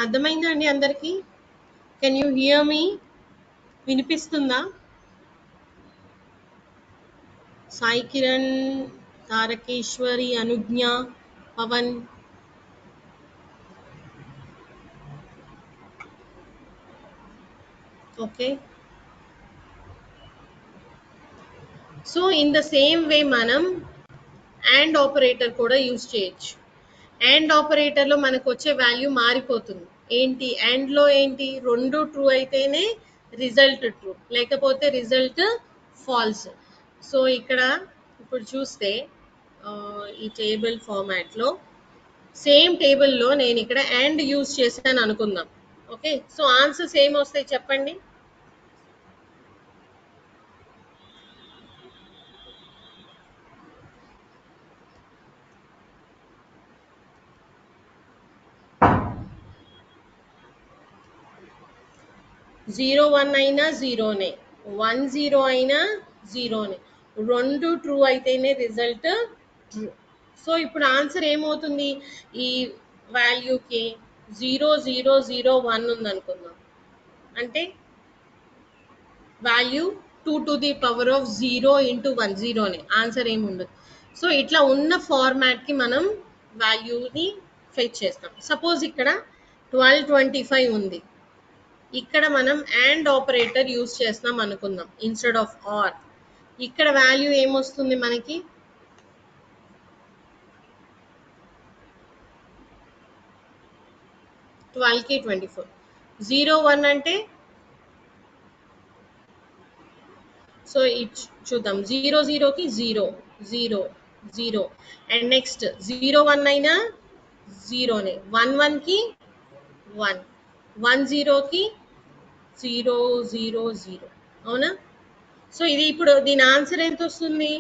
అర్థమైందా అండి అందరికి? Can you hear me? వినిపిస్తుందా? Sai Kiran, Tarakeswari, Anugna, Pavan. Okay. So in the same way మనం అండ్ ఆపరేటర్ కూడా యూజ్ చేయొచ్చు. అండ్ ఆపరేటర్ లో మనకు వచ్చే వాల్యూ మారిపోతుంది. ఏంటి అండ్ లో ఏంటి, రెండు ట్రూ అయితేనే రిజల్ట్ ట్రూ, లేకపోతే రిజల్ట్ ఫాల్స్. సో ఇక్కడ ఇప్పుడు చూస్తే ఈ టేబుల్ ఫార్మాట్ లో సేమ్ టేబుల్ లో నేను ఇక్కడ అండ్ యూజ్ చేశాను అనుకుందాం. ఓకే. సో ఆన్సర్స్ ఏం వస్తాయి చెప్పండి? 0 1 అయినా జీరోనే, 1 0 అయినా జీరోనే, రెండు ట్రూ అయితేనే రిజల్ట్ ట్రూ. సో ఇప్పుడు ఆన్సర్ ఏమవుతుంది? ఈ వాల్యూకి 0 0 0 1 ఉంది అనుకుందాం, అంటే value 2 to the power of 0 into 1, జీరోనే, ఆన్సర్ ఏమి ఉండదు. సో ఇట్లా ఉన్న ఫార్మాట్ కి మనం వాల్యూని ఫెచ్ చేస్తాం. సపోజ్ ఇక్కడ 1225 ఉంది, ఇక్కడ మనం అండ్ ఆపరేటర్ యూజ్ చేస్తున్నాం అనుకుందాం ఇన్స్టెడ్ ఆఫ్ ఆర్. ఇక్కడ వాల్యూ ఏమొస్తుంది మనకి? 12 కి 24. 0 1 అంటే సో చూద్దాం, 0 0 కి 0 0 0, అండ్ నెక్స్ట్ 0 1 అయినా జీరోనే, 1 1 కి 1, 1 0 కి 0 0 0, అవునా? సో ఇది ఇప్పుడు దీని ఆన్సర్ ఎంత వస్తుంది?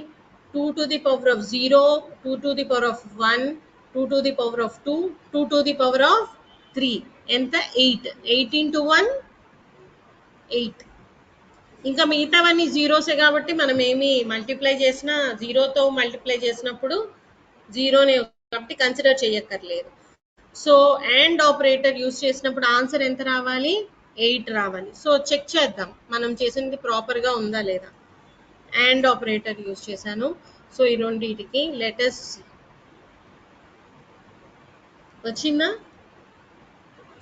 2 to the power of 0, 2 to the power of 1, 2 to the power of 2, 2 to the power of 3, ఎంత? 8. 8 into 1 8. ఇంకా మిగతావన్నీ జీరోసే కాబట్టి మనం ఏమి మల్టిప్లై చేసినా, జీరోతో మల్టిప్లై చేసినప్పుడు జీరోనే కాబట్టి కన్సిడర్ చేయక్కర్లేదు. సో అండ్ ఆపరేటర్ యూజ్ చేసినప్పుడు ఆన్సర్ ఎంత రావాలి? 8 రావాలి. సో చెక్ చేద్దాం మనం చేసింది ప్రాపర్ గా ఉందా లేదా. అండ్ ఆపరేటర్ యూజ్ చేశాను. సో ఈ రెండింటికి లెటర్స్ వచ్చిందా?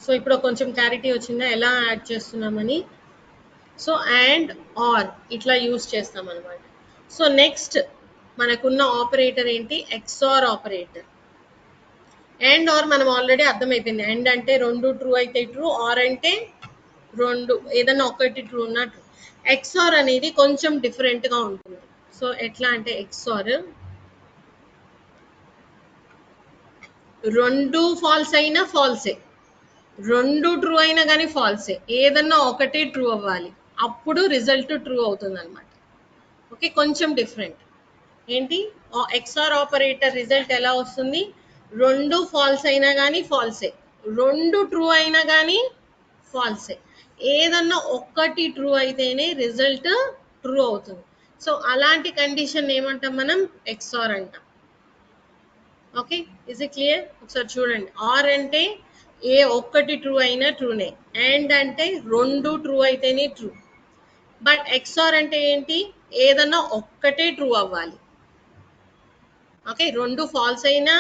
సో ఇప్పుడు కొంచెం క్లారిటీ వచ్చిందా ఎలా యాడ్ చేస్తున్నామని. సో అండ్ ఆర్ ఇట్లా యూజ్ చేస్తాం అనమాట. సో నెక్స్ట్ మనకున్న ఆపరేటర్ ఏంటి? XR operator. అండ్ ఆర్ మనం ఆల్రెడీ అర్థమైపోయింది. అండ్ అంటే రెండు ట్రూ అయితే ట్రూ, ఆర్ అంటే రెండు ఏదన్నా ఒకటి ట్రూ ఉన్న ట్రూ. ఎక్స్ఆర్ అనేది కొంచెం డిఫరెంట్ గా ఉంటుంది. సో ఎట్లా అంటే ఎక్స్ఆర్ రెండు ఫాల్స్ అయినా ఫాల్సే, రెండు ట్రూ అయినా కానీ ఫాల్సే, ఏదన్నా ఒకటి ట్రూ అవ్వాలి, అప్పుడు రిజల్ట్ ట్రూ అవుతుంది అనమాట. ఓకే, కొంచెం డిఫరెంట్. ఏంటి ఎక్స్ఆర్ ఆపరేటర్ రిజల్ట్ ఎలా వస్తుంది? రెండు ఫాల్స్ అయినా కానీ ఫాల్సే, రెండు ట్రూ అయినా కానీ ఫాల్సే. ఏదన్నా ఒక్కటి ట్రూ అయితేనే రిజల్ట్ ట్రూ అవుతుంది. సో అలాంటి కండిషన్ ఏమంటాం మనం? ఎక్స్ఆర్ అంటాం. Okay, is it clear? ఒకసారి చూడండి. ఆర్ అంటే ఏ ఒక్కటి ట్రూ అయినా ట్రూనే, అండ్ అంటే రెండు ట్రూ అయితేనే ట్రూ. బట్ ఎక్స్ఆర్ అంటే ఏంటి? ఏదన్నా ఒక్కటే ట్రూ అవ్వాలి. ఓకే, రెండు ఫాల్స్ అయినా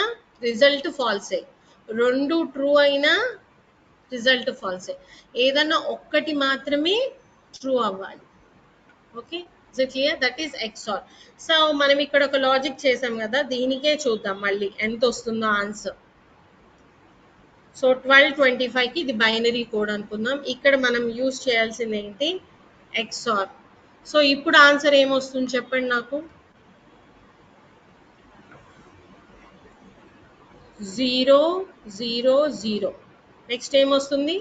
రిజల్ట్ ఫాల్సే, రెండు ట్రూ అయినా రిజల్ట్ ఫాల్సే, ఏదన్నా ఒక్కటి మాత్రమే ట్రూ అవ్వాలి. Okay, is it clear? That is XR. So మనం ఇక్కడ ఒక లాజిక్ చేసాం కదా, దీనికే చూద్దాం మళ్ళీ ఎంత వస్తుందో ఆన్సర్. సో 1225కి ఇది బైనరీ కోడ్ అనుకుందాం. ఇక్కడ మనం యూజ్ చేయాల్సింది ఏంటి? ఎక్స్ఆర్. సో ఇప్పుడు ఆన్సర్ ఏమొస్తుంది చెప్పండి నాకు? 0 0 0. నెక్స్ట్ ఏమొస్తుంది?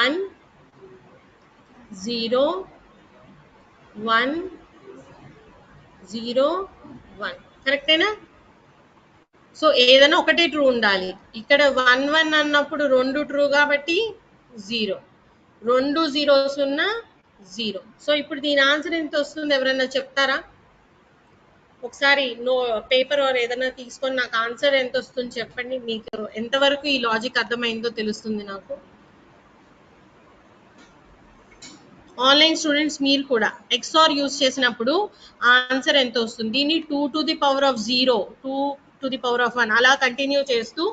1 0 1 0 1. కరెక్టేనా? సో ఏదైనా ఒకటే ట్రూ ఉండాలి. ఇక్కడ 1 1 అన్నప్పుడు రెండు ట్రూ కాబట్టి 0, రెండు జీరోస్ ఉన్న 0. సో ఇప్పుడు దీని ఆన్సర్ ఎంత వస్తుంది? ఎవరైనా చెప్తారా? ఒకసారి పేపర్ ఆర్ ఏదైనా తీసుకొని నాకు ఆన్సర్ ఎంత వస్తుంది చెప్పండి. మీకు ఎంతవరకు ఈ లాజిక్ అర్థమైందో తెలుస్తుంది నాకు. ఆన్లైన్ స్టూడెంట్స్ మీరు కూడా ఎక్స్ఆర్ యూజ్ చేసినప్పుడు ఆన్సర్ ఎంత వస్తుంది? దీన్ని 2 to the power of 0, 2 to the power of 1 అలా కంటిన్యూ చేస్తూ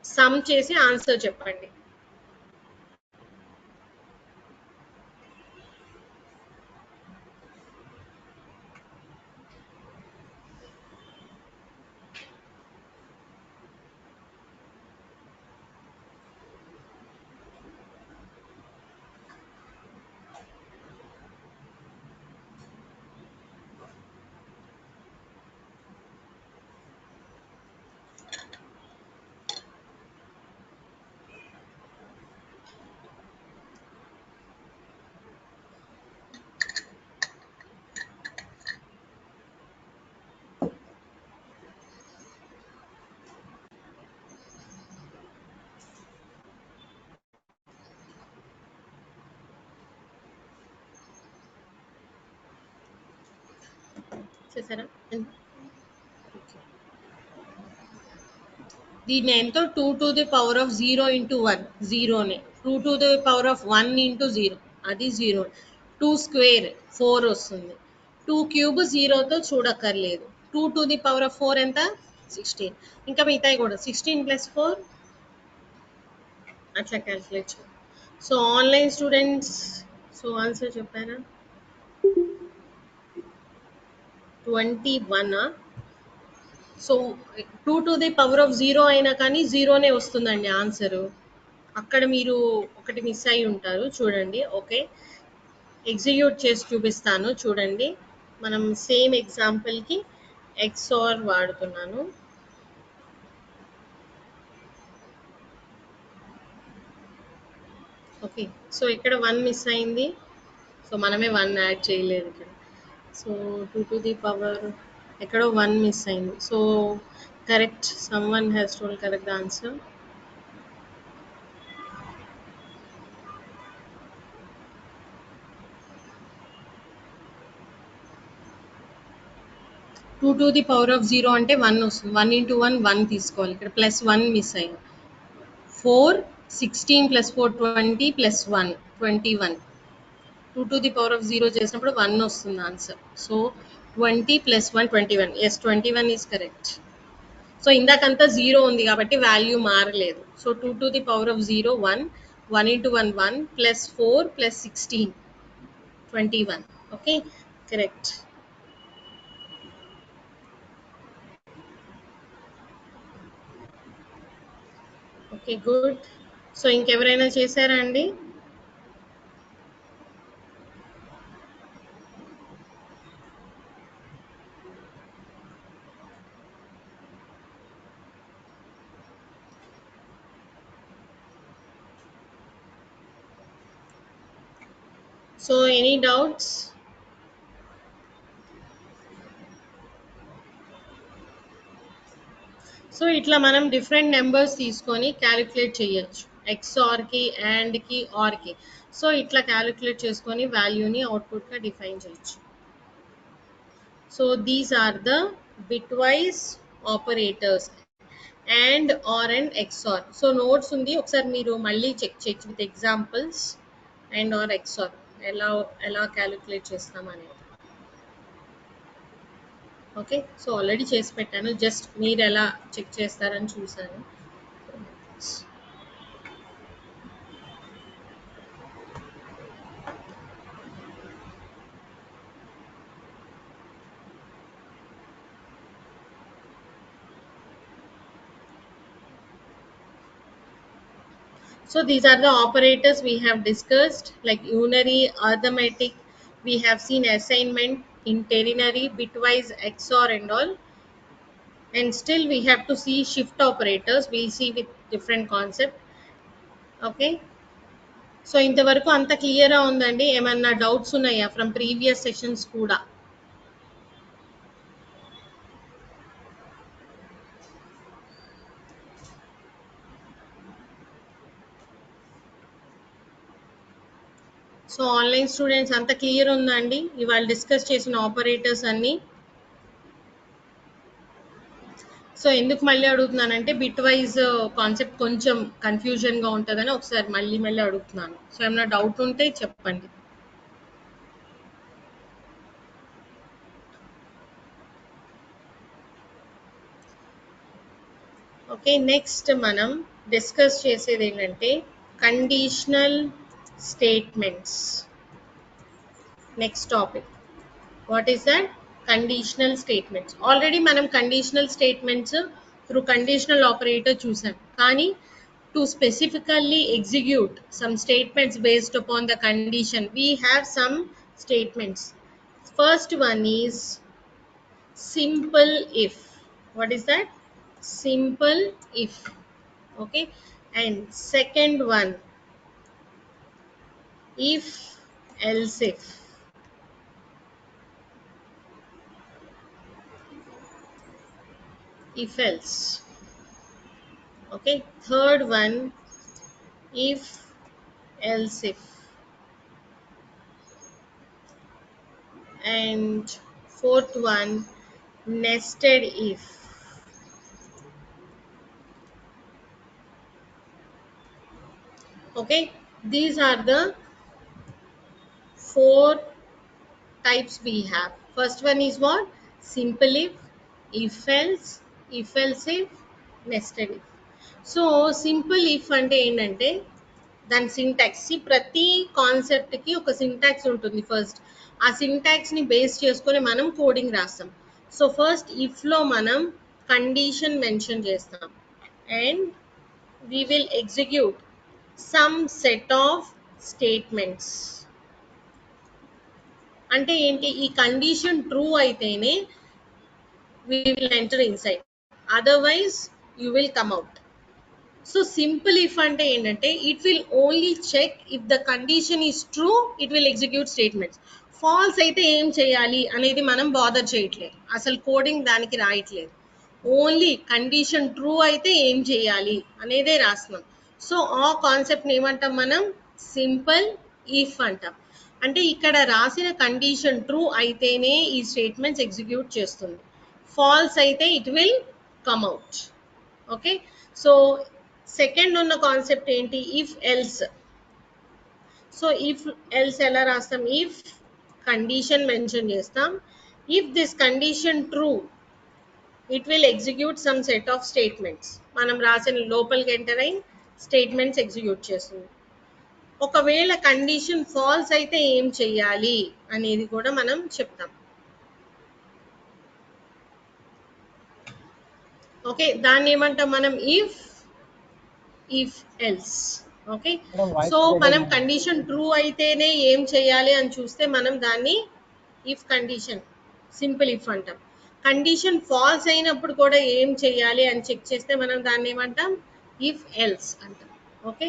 సమ్ చేసి ఆన్సర్ చెప్పండి. చేశారా? దీన్ని ఎంతో 2 to the power of 0 into 1, జీరోనే. 2 to the power of 1 into 0, అది 0. 2 స్క్వేర్ 4 వస్తుంది. 2 క్యూబ్ 0తో చూడక్కర్లేదు. 2 to the power of 4 ఎంత? 16. ఇంకా మిగతాయి కూడా 16 + 4 అట్లా క్యాల్కులేట్ చేయాలి. So online students, so answer చెప్పారా? 21. So 2 to the power of 0 అయినా కానీ జీరోనే వస్తుందండి ఆన్సరు. అక్కడ మీరు ఒకటి మిస్ అయి ఉంటారు, చూడండి. ఓకే, ఎగ్జిక్యూట్ చేసి చూపిస్తాను చూడండి. మనం సేమ్ ఎగ్జాంపుల్కి ఎక్స్ఆర్ వాడుతున్నాను. ఓకే, సో ఇక్కడ 1 మిస్ అయింది. సో మనమే 1 యాడ్ చేయలేదు ఇక్కడ. సో 2 to the power ఎక్కడో 1 మిస్ అయింది. So correct, some one has told correct answer. Two to the power of 0 అంటే 1 వస్తుంది. 1 into 1 1 తీసుకోవాలి. ఇక్కడ +1 మిస్ అయింది. 4 16 + 4 20 + 1 21. 2 to the power of 0 చేసినప్పుడు 1 వస్తుంది answer. So 20 + 1 21. Yes, 21 is correct. So ఇందాకంతా 0 ఉంది కాబట్టి వాల్యూ మారలేదు. So 2 to the power of 0 1, 1 into 1 1, +4 + 16 21. Okay, correct. Okay, good. So ఇంకెవరైనా చేశారా అండి? So any doubts? ఇట్లా మనం డిఫరెంట్ నెంబర్స్ తీసుకొని క్యాలిక్యులేట్ చేయొచ్చు, XOR కి, AND కి, OR కి. సో ఇట్లా క్యాలిక్యులేట్ చేసుకొని వాల్యూని అవుట్పుట్గా డిఫైన్ చేయొచ్చు. So these are the bitwise operators and or and XOR. So notes ఉంది, ఒకసారి మీరు మళ్ళీ చెక్ చేయొచ్చు with examples. And or XOR ఎలా ఎలా క్యాలిక్యులేట్ చేస్తాం అనేది. ఓకే, సో ఆల్రెడీ చేసి పెట్టాను, జస్ట్ మీరు ఎలా చెక్ చేస్తారని చూసాను. So these are the operators we have discussed, like unary, arithmetic, we have seen assignment, in ternary, bitwise, XOR and all. And still we have to see shift operators, we'll see with different concept. Okay, so ఇంతవరకు అంత క్లియర్గా ఉందండి? ఏమన్నా doubts ఉన్నాయా from previous sessions కూడా? So online students అంత clear ఉందండి ఇవాళ డిస్కస్ చేసిన ఆపరేటర్స్ అన్ని? సో ఎందుకు మళ్ళీ అడుగుతున్నానంటే బిట్ వైజ్ కాన్సెప్ట్ కొంచెం కన్ఫ్యూజన్గా ఉంటుందని ఒకసారి మళ్ళీ అడుగుతున్నాను. సో ఏమైనా డౌట్ ఉంటే చెప్పండి. ఓకే, నెక్స్ట్ మనం డిస్కస్ చేసేది ఏంటంటే conditional statements. Next topic, what is that? Conditional statements. Already మనం conditional statements through conditional operator చూసాం, కానీ to specifically execute some statements based upon the condition, we have some statements. First one is simple if. What is that? Simple if. Okay, and second one, if else if. If else. Okay, third one, if else if. And fourth one, nested if. Okay, these are the 4 types we have. First one is what? Simple if else, if else if, nested if. So simple if అంటే ఏంటంటే దాని syntax, ప్రతి కాన్సెప్ట్కి ఒక syntax ఉంటుంది. First ఆ సింటాక్స్ని base చేసుకొని మనం coding రాస్తాం. సో ఫస్ట్ ఇఫ్లో మనం కండిషన్ మెన్షన్ చేస్తాం and we will execute some set of statements. అంటే ఏంటి? ఈ కండిషన్ ట్రూ అయితేనే we will enter inside, otherwise you will come out. So simple if అంటే ఏంటంటే it will only check if the condition is true, it will execute statements. False అయితే ఏం చేయాలి అనేది మనం బాదర్ చేయట్లేదు, అసలు కోడింగ్ దానికి రాయట్లేదు. ఓన్లీ కండిషన్ ట్రూ అయితే ఏం చేయాలి అనేదే రాస్తున్నాం. సో ఆ కాన్సెప్ట్ని ఏమంటాం మనం? సింపుల్ ఇఫ్ అంటాం. అంటే ఇక్కడ రాసిన కండిషన్ ట్రూ అయితేనే ఈ స్టేట్మెంట్స్ ఎగ్జిక్యూట్ చేస్తుంది, ఫాల్స్ అయితే it will come out. Okay, so second ఉన్న కాన్సెప్ట్ ఏంటి? If else. So if else ఎలా రాస్తాం? ఇఫ్ కండిషన్ మెన్షన్ చేస్తాం, if this condition true it will execute some set of statements. మనం రాసిన లోపలికి ఎంటర్ అయి స్టేట్మెంట్స్ ఎగ్జిక్యూట్ చేస్తుంది. ఒకవేళ కండిషన్ ఫాల్స్ అయితే ఏం చెయ్యాలి అనేది కూడా మనం చెప్తాం. ఓకే, దాన్ని ఏమంటాం మనం? If else. ఓకే, సో మనం కండిషన్ ట్రూ అయితేనే ఏం చేయాలి అని చూస్తే మనం దాన్ని ఇఫ్ కండిషన్ సింపుల్ ఇఫ్ అంటాం. కండిషన్ ఫాల్స్ అయినప్పుడు కూడా ఏం చేయాలి అని చెక్ చేస్తే మనం దాన్ని ఏమంటాం? ఇఫ్ ఎల్స్ అంటాం. ఓకే,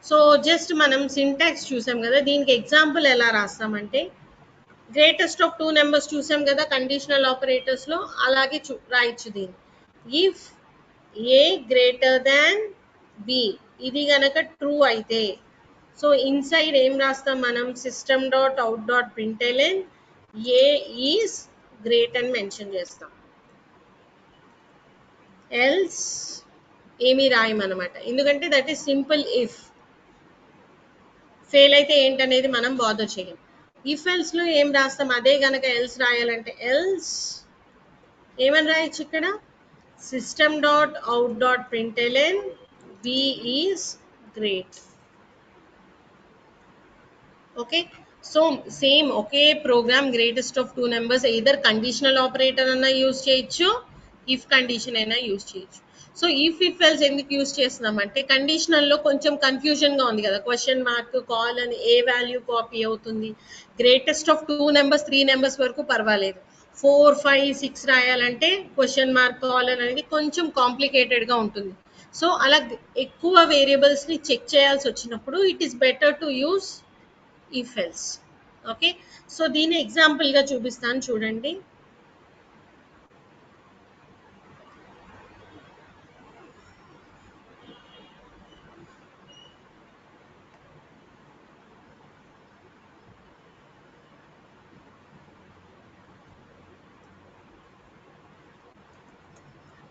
సో జస్ట్ మనం సింటాక్స్ చూసాం కదా, దీనికి ఎగ్జాంపుల్ ఎలా రాస్తామంటే గ్రేటెస్ట్ ఆఫ్ 2 నెంబర్స్ చూసాం కదా కండిషనల్ ఆపరేటర్స్లో, అలాగే రాయొచ్చు దీన్ని. If a greater than b, ఇది గనక ట్రూ అయితే సో ఇన్సైడ్ ఏం రాస్తాం మనం, system dot out dot println a is great అని మెన్షన్ చేస్తాం. ఎల్స్ ఏమీ రాయమన్నమాట, ఎందుకంటే that is simple if. Fail అయితే ఏంటనేది మనం బాదర్ చేయం. ఇఫ్ ఎల్స్ లో ఏం రాస్తాం, అదే గనక ఎల్స్ రాయాలంటే ఎల్స్ ఏమని రాయొచ్చు ఇక్కడ, system dot out dot println b is great. Okay, so same ఒకే program greatest of two numbers either conditional operator అన్నా యూజ్ చేయొచ్చు, ఇఫ్ కండిషన్ అయినా యూజ్ చేయొచ్చు. సో ఇఫ్ ఎల్స్ ఎందుకు యూజ్ చేస్తున్నాం అంటే కండిషనల్ లో కొంచెం కన్ఫ్యూజన్ గా ఉంది కదా, క్వశ్చన్ మార్క్ కాల్ అని ఏ వాల్యూ కాపీ అవుతుంది, greatest of two numbers three numbers వరకు పర్వాలేదు, 4 5 6 రాయాలంటే క్వశ్చన్ మార్క్ కాల్ అనేది కొంచెం కాంప్లికేటెడ్ గా ఉంటుంది. సో అలా ఎక్కువ వేరియబుల్స్ ని చెక్ చేయాల్సి వచ్చినప్పుడు it is better to use if else. Okay, so దీని ఎగ్జాంపుల్ గా చూపిస్తాను చూడండి.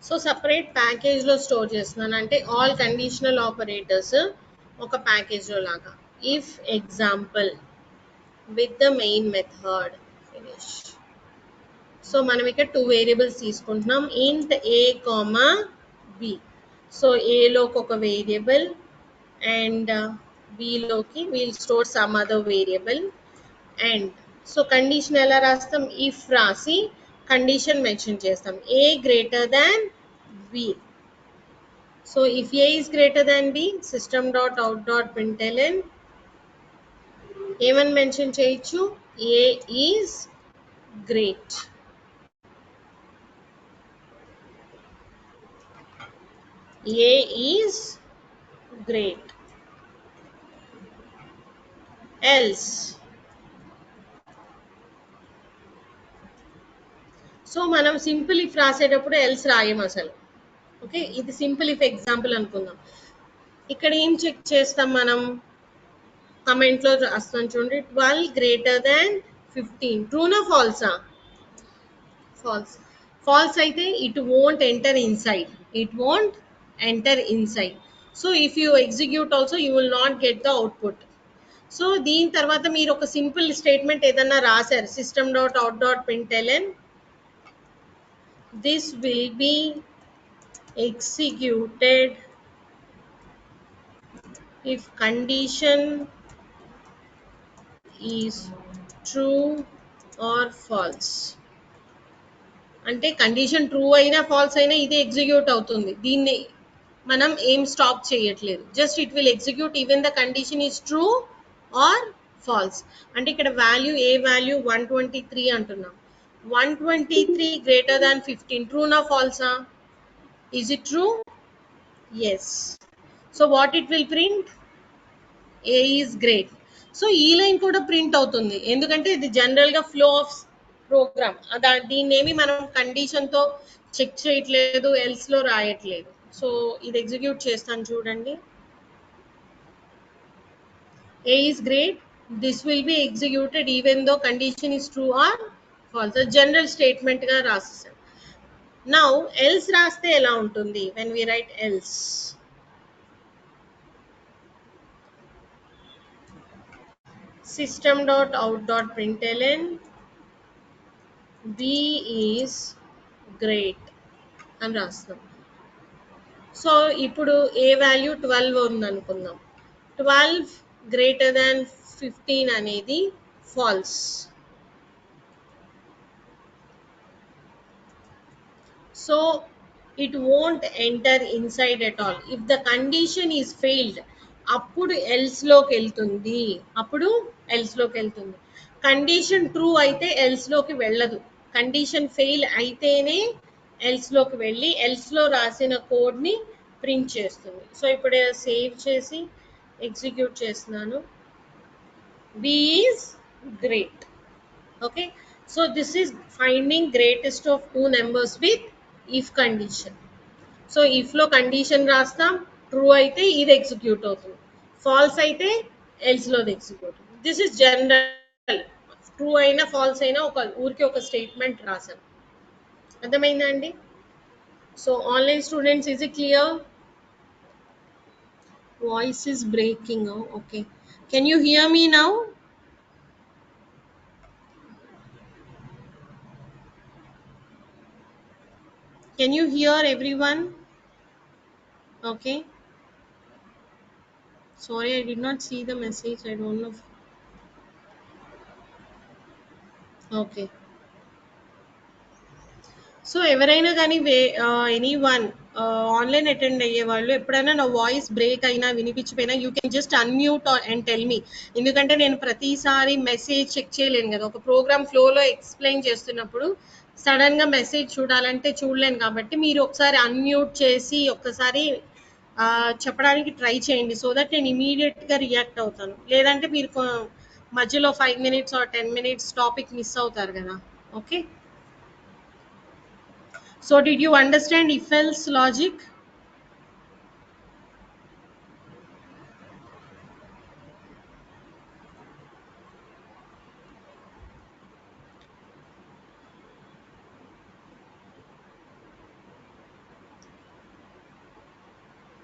సో సపరేట్ ప్యాకేజ్ లో స్టోర్ చేస్తున్నాను, అంటే ఆల్ కండిషనల్ ఆపరేటర్స్ ఒక ప్యాకేజ్ లో లాగా. If example with the main method finish. So మనం ఇక్కడ టూ వేరియబుల్స్ తీసుకుంటున్నాం, int A comma B. So ఏలోకి ఒక వేరియబుల్ అండ్ బిలోకి we'll store some other variable. And so condition ఎలా రాస్తాం, ఇఫ్ రాసి కండిషన్ మెన్షన్ చేస్తాం, ఏ greater than b. So if a is greater than b, system dot out dot println ఏమని mention చేయొచ్చు, a is great. A is great. Else so మనం simple if రాసేటప్పుడు else రాయం అసలు. ఓకే, ఇది simple if example అనుకుందాం. ఇక్కడ ఏం చెక్ చేస్తాం మనం, కమెంట్ లో రాస్తాం చూడండి, 12 గ్రేటర్ దాన్ 15. ట్రూనా ఫాల్సా, ఫాల్స్. ఫాల్స్ అయితే it won't enter inside, it won't enter inside. So if you execute also you will not get the output. So దీని తర్వాత మీరు ఒక సింపుల్ స్టేట్మెంట్ ఏదన్నా రాశారు, system dot out dot println this will B executed if condition is true or false. అంటే condition true అయినా false అయినా ఇది ఎగ్జిక్యూట్ అవుతుంది, దీన్ని మనం ఏం స్టాప్ చేయట్లేదు, just it will execute even the condition is true or false. అంటే ఇక్కడ వాల్యూ ఏ వాల్యూ 123 అంటున్నాం, 123 గ్రేటర్ దాన్ 15, ట్రూనా ఫాల్సా, is it true, yes. So what it will print, A is great. So ఈ లైన్ కూడా print అవుతుంది, ఎందుకంటే ఇది జనరల్ గా ఫ్లో ఆఫ్ ప్రోగ్రామ్, దీన్ని ఏమి మనం కండిషన్ తో చెక్ చేయట్లేదు, ఎల్స్ లో రాయట్లేదు. సో ఇది ఎగ్జిక్యూట్ చేస్తాను చూడండి, A is great, this will be executed even though condition is true or false, general statement గా రాసేసాం. నౌ ఎల్స్ రాస్తే ఎలా ఉంటుంది, when we write else, system dot out dot println b is great అని రాస్తాం. So ఇప్పుడు ఏ value 12 ఉంది అనుకుందాం, 12 గ్రేటర్ దాన్ 15 అనేది false. So it won't enter inside at all. If the condition is failed అప్పుడు ఎల్స్ లోకి వెళ్తుంది, అప్పుడు ఎల్స్ లోకి వెళ్తుంది. కండిషన్ ట్రూ అయితే ఎల్స్ లోకి వెళ్ళదు, కండిషన్ ఫెయిల్ అయితేనే ఎల్స్ లోకి వెళ్ళి ఎల్స్ లో రాసిన కోడ్ ని ప్రింట్ చేస్తుంది. సో ఇప్పుడు సేవ్ చేసి ఎగ్జిక్యూట్ చేస్తున్నాను, b is great. Okay, so this is finding greatest of two numbers with if condition. So ఇఫ్లో కండిషన్ రాస్తాం, ట్రూ అయితే ఇది ఎగ్జిక్యూట్ అవుతుంది, ఫాల్స్ అయితే ఎల్స్లోది ఎగ్జిక్యూట్ అవుతుంది. This is general. ట్రూ అయినా ఫాల్స్ అయినా ఒక ఊరికి ఒక స్టేట్మెంట్ రాసాం. అర్థమైందా అండి? So online students, is it clear? Voice is breaking. Oh, okay. Can you hear me now? Can you hear everyone? Okay. Sorry, I did not see the message. I don't know. Okay. So ఎవరైనా కానీ any one online attend అయ్యే వాళ్ళు ఎప్పుడైనా నా voice break అయినా వినిపించిపోయినా you can just unmute and tell me. ఎందుకంటే నేను ప్రతిసారి మెసేజ్ చెక్ చేయలేను కదా, ఒక ప్రోగ్రామ్ ఫ్లోలో ఎక్స్ప్లెయిన్ చేస్తున్నప్పుడు సడన్ గా మెసేజ్ చూడాలంటే చూడలేను, కాబట్టి మీరు ఒకసారి అన్మ్యూట్ చేసి ఒక్కసారి చెప్పడానికి ట్రై చేయండి, సో దట్ నేను ఇమీడియట్ గా రియాక్ట్ అవుతాను. లేదంటే మీరు మధ్యలో 5 minutes or 10 minutes topic miss అవుతారు కదా. Okay. So did you understand if else logic?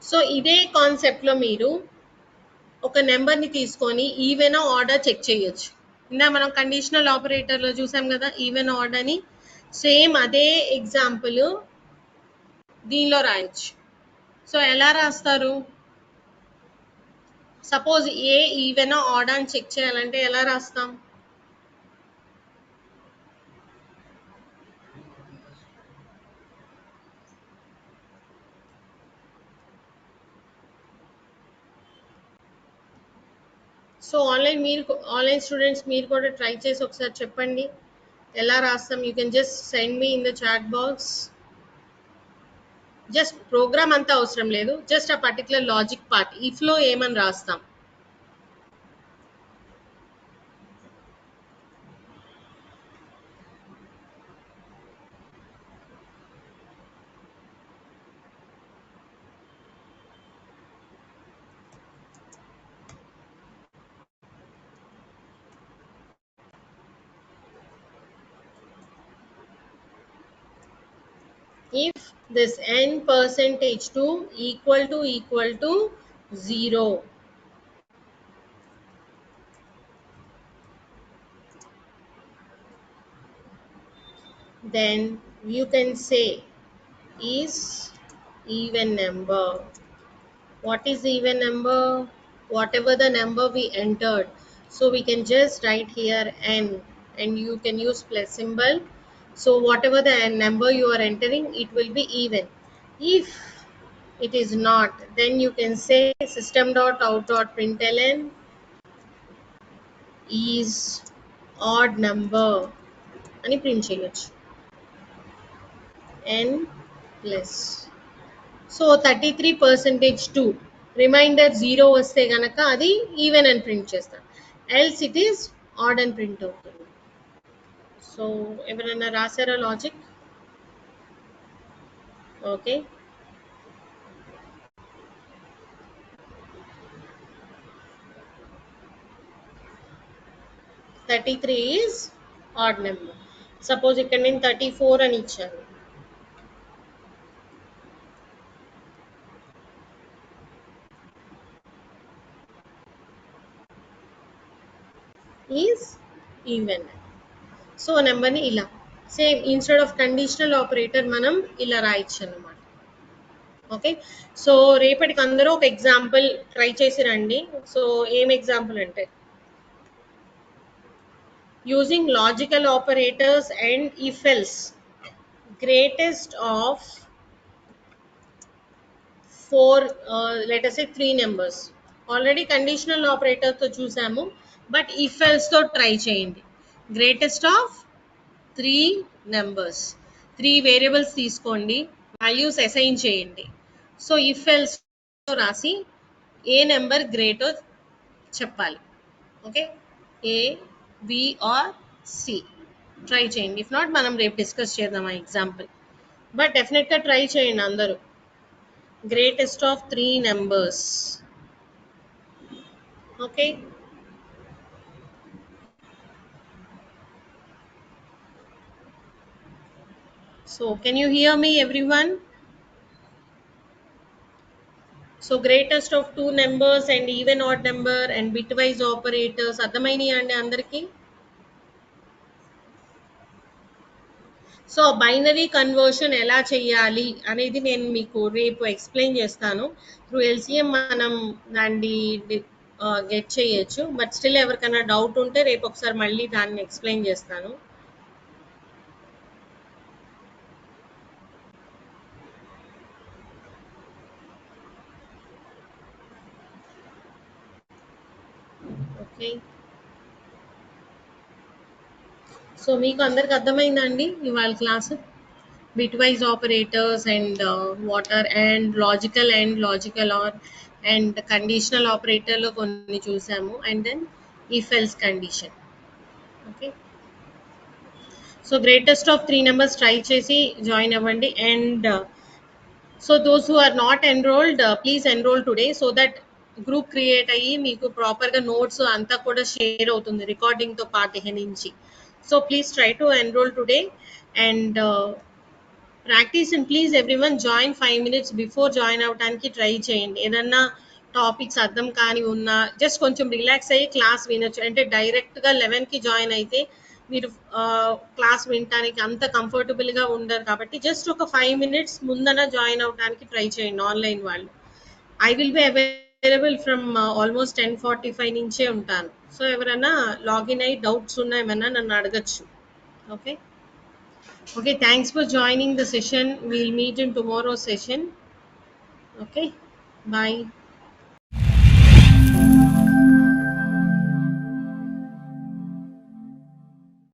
So ఇదే కాన్సెప్ట్ లో మీరు ఒక నెంబర్ ని తీసుకొని ఈవెన్ ఆర్డర్ చెక్ చేయొచ్చు. ఇందా మనం కండిషనల్ ఆపరేటర్ లో చూసాం కదా ఈవెన్ ఆర్డర్ అని, సేమ్ అదే ఎగ్జాంపుల్ దీనిలో రాయొచ్చు. సో ఎలా రాస్తారు? సపోజ్ ఏ ఈవెన్ ఆర్డర్ అని చెక్ చేయాలంటే ఎలా రాస్తాం? సో ఆన్లైన్ స్టూడెంట్స్ మీరు కూడా ట్రై చేసి ఒకసారి చెప్పండి ఎలా రాస్తాం. You can just send me in the chat box. Just program అంతా అవసరం లేదు, జస్ట్ ఆ పర్టికులర్ లాజిక్ పార్ట్ ఇఫ్ లో ఏమని రాస్తాం. If this n percentage 2 equal to 0, then you can say is even number. What is even number? Whatever the number we entered, so we can just write here n and you can use plus symbol. So whatever the number you are entering, it will be even. If it is not, then you can say system.out.println is odd number అని print చేయొచ్చు. n plus so 33% 2 remainder 0 వస్తే గనక అది even అని print చేస్తాం, else it is odd అని print అవుతుంది. So ఎవరైనా రాసారా logic? Okay. 33 is odd number. Suppose ఇక్కడ నేను 34 అని ఇచ్చాను, ఈజ్ ఈవెన్. సో నెంబర్ని ఇలా same instead of conditional operator మనం ఇలా రాయొచ్చు అన్నమాట. ఓకే. సో రేపటికి అందరూ ఒక ఎగ్జాంపుల్ ట్రై చేసి రండి. సో ఏం ఎగ్జాంపుల్ అంటే using logical operators and if else, greatest of 4 let us say 3 numbers. Already conditional operator తో చూసాము, బట్ ఇఫ్ ఎల్స్ తో ట్రై చేయండి. గ్రేటెస్ట్ ఆఫ్ 3 నెంబర్స్, 3 వేరియబుల్స్ తీసుకోండి, వాల్యూస్ అసైన్ చేయండి. సో ఇఫ్ ఎల్స్ రాసి ఏ నెంబర్ గ్రేటో చెప్పాలి. Okay, a b or c try చేయండి. ఇఫ్ నాట్ మనం రేపు డిస్కస్ చేద్దాం ఆ ఎగ్జాంపుల్, బట్ డెఫినెట్గా ట్రై చేయండి అందరూ. Greatest of three numbers. Okay. So can you hear me, everyone? So greatest of two numbers and even odd number and bitwise operators అర్థమైనాయా అండి అందరికి? సో బైనరీ కన్వర్షన్ ఎలా చేయాలి అనేది నేను మీకు రేపు ఎక్స్ప్లెయిన్ చేస్తాను. త్రూ ఎల్సిఎం మనం దాన్ని గెట్ చేయొచ్చు. బట్ స్టిల్ ఎవరికైనా డౌట్ ఉంటే రేపు ఒకసారి మళ్ళీ దాన్ని ఎక్స్ప్లెయిన్ చేస్తాను. ఓకే. సో మీకు అందరికి అర్థమైందా అండి ఇవాళ class? Bitwise operators and what are and logical or and conditional operator లో కొన్ని చూసాము and then if else condition. Okay. So greatest of three numbers try చేసి జాయిన్ అవ్వండి and so those who are not enrolled please enrol today so that group create అయ్యి మీకు ప్రాపర్గా notes అంతా కూడా షేర్ అవుతుంది రికార్డింగ్తో పాటు ఇక నుంచి. So please try to enrol today and practice and please everyone join 5 minutes before join అవడానికి ట్రై చేయండి. ఏదన్నా టాపిక్స్ అర్థం కాని ఉన్నా జస్ట్ కొంచెం రిలాక్స్ అయ్యి క్లాస్ వినొచ్చు. అంటే డైరెక్ట్గా 11కి జాయిన్ అయితే మీరు క్లాస్ వినటానికి అంత కంఫర్టబుల్గా ఉండరు కాబట్టి జస్ట్ ఒక 5 minutes ముందన జాయిన్ అవడానికి ట్రై చేయండి ఆన్లైన్ వాళ్ళు. I will be available from almost 10:45 నుంచే ఉంటాను. సో ఎవరైనా లాగిన్ అయ్యి డౌట్స్ ఉన్నా ఏమన్నా నన్ను అడగచ్చు. Okay. Okay, thanks for joining the session. We'll meet in tomorrow's session. Okay, bye.